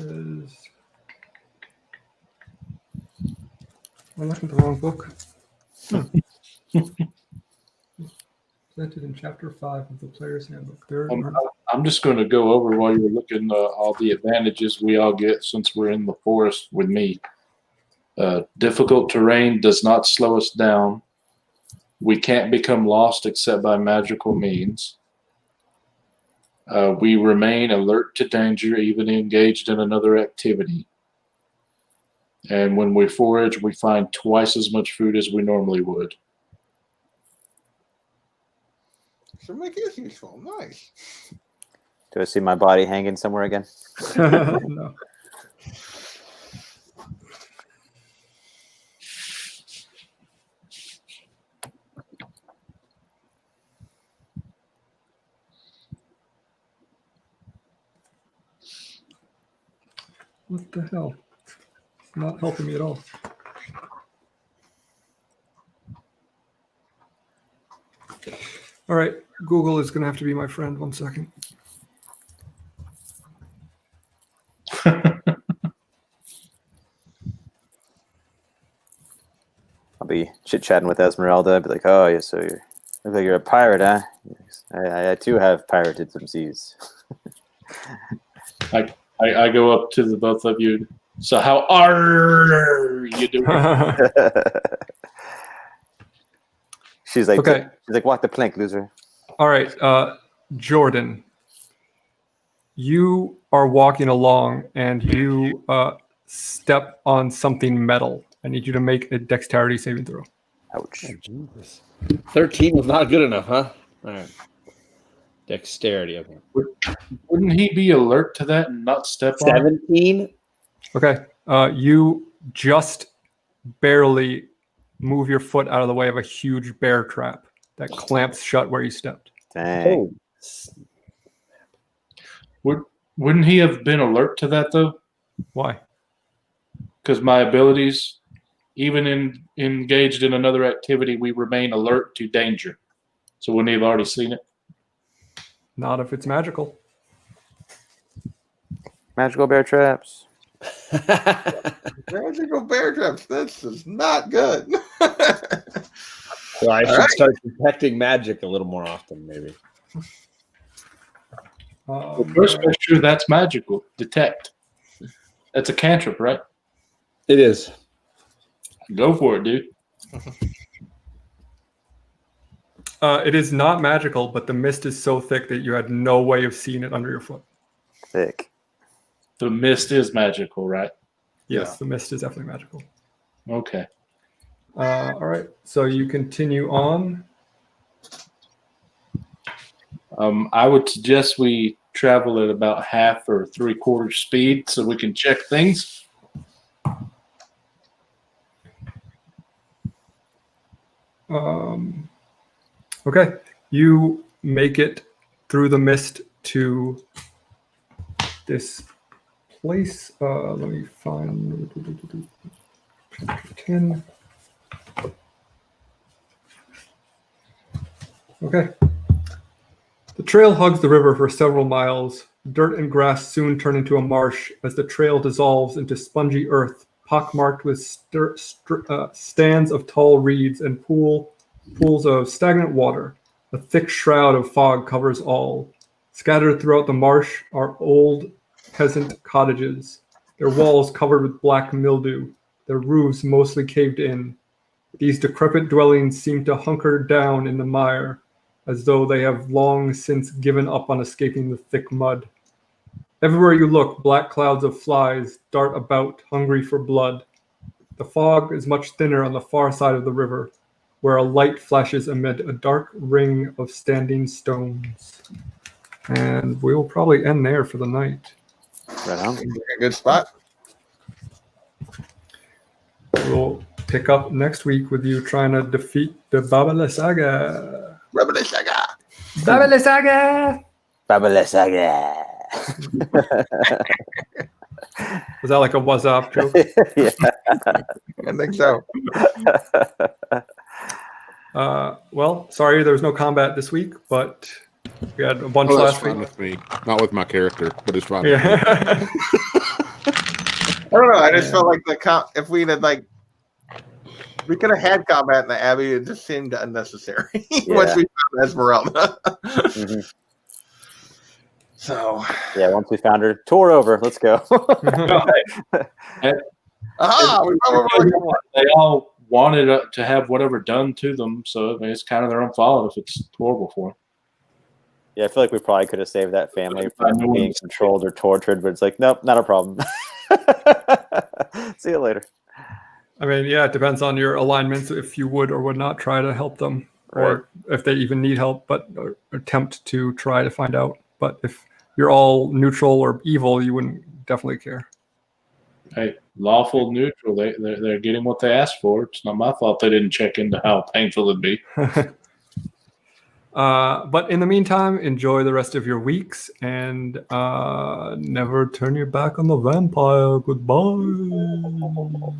says, I'm looking at the wrong book. Presented in Chapter 5 of the Player's Handbook. I'm just going to go over while you're looking all the advantages we all get since we're in the forest with me. Difficult terrain does not slow us down. We can't become lost except by magical means. We remain alert to danger, even engaged in another activity. And when we forage, we find twice as much food as we normally would. So make it useful. Nice. Do I see my body hanging somewhere again? No. What the hell? It's not helping me at all. All right, Google is going to have to be my friend. 1 second. I'll be chit-chatting with Esmeralda. I'll be like, oh, yeah, so you look like you're a pirate, huh? I too have pirated some seas. I go up to the both of you. So how are you doing? She's like, Okay. She's like, walk the plank, loser. All right, Jordan, you are walking along and you step on something metal. I need you to make a dexterity saving throw. Ouch. Oh, Jesus. 13 was not good enough, huh? All right. Dexterity, okay. Wouldn't he be alert to that and not step on it? 17? Okay, you just barely move your foot out of the way of a huge bear trap that clamps shut where you stepped. Dang. Oh. Wouldn't he have been alert to that, though? Why? Because my abilities, even engaged in another activity, we remain alert to danger. So wouldn't he have already seen it? Not if it's magical. Magical bear traps. Magical bear traps. This is not good. So I should start detecting magic a little more often, maybe. Well, first, make sure that's magical. Detect. That's a cantrip, right? It is. Go for it, dude. It is not magical, but the mist is so thick that you had no way of seeing it under your foot. Thick. The mist is magical, right? Yes, the mist is definitely magical. Okay. All right, so you continue on. I would suggest we travel at about half or 3/4 speed so we can check things. Okay, you make it through the mist to this place. Let me find chapter 10. Okay. The trail hugs the river for several miles. Dirt and grass soon turn into a marsh as the trail dissolves into spongy earth, pockmarked with stands of tall reeds and pools of stagnant water. A thick shroud of fog covers all. Scattered throughout the marsh are old peasant cottages, their walls covered with black mildew, their roofs mostly caved in. These decrepit dwellings seem to hunker down in the mire, as though they have long since given up on escaping the thick mud. Everywhere you look, black clouds of flies dart about, hungry for blood. The fog is much thinner on the far side of the river, where a light flashes amid a dark ring of standing stones. And we will probably end there for the night. Right on. A good spot. We'll pick up next week with you trying to defeat the Babala Saga. Rebel Saga. Babala Saga! Babala Saga. Was that like a what's up joke? Yeah. I think so. Well, sorry there was no combat this week, but we had a bunch Oh, that's last fine week. with me. Not with my character, but it's fine. With me. Yeah. don't know. I just felt like if we had we could have had combat in the Abbey. It just seemed unnecessary once we found Esmeralda. Mhm. So Yeah, once we found her, tour over. Let's go. aha, we found where we were. They all wanted to have whatever done to them, so I mean, it's kind of their own fault if it's horrible for them. Yeah, I feel like we probably could have saved that family I from know being it's- controlled or tortured, but it's like, nope, not a problem. See you later. I mean, yeah, it depends on your alignments if you would or would not try to help them, or if they even need help, but attempt to try to find out. But if you're all neutral or evil, you wouldn't definitely care. Hey, lawful, neutral. They're getting what they asked for. It's not my fault they didn't check into how painful it'd be. But in the meantime, enjoy the rest of your weeks and never turn your back on the vampire. Goodbye.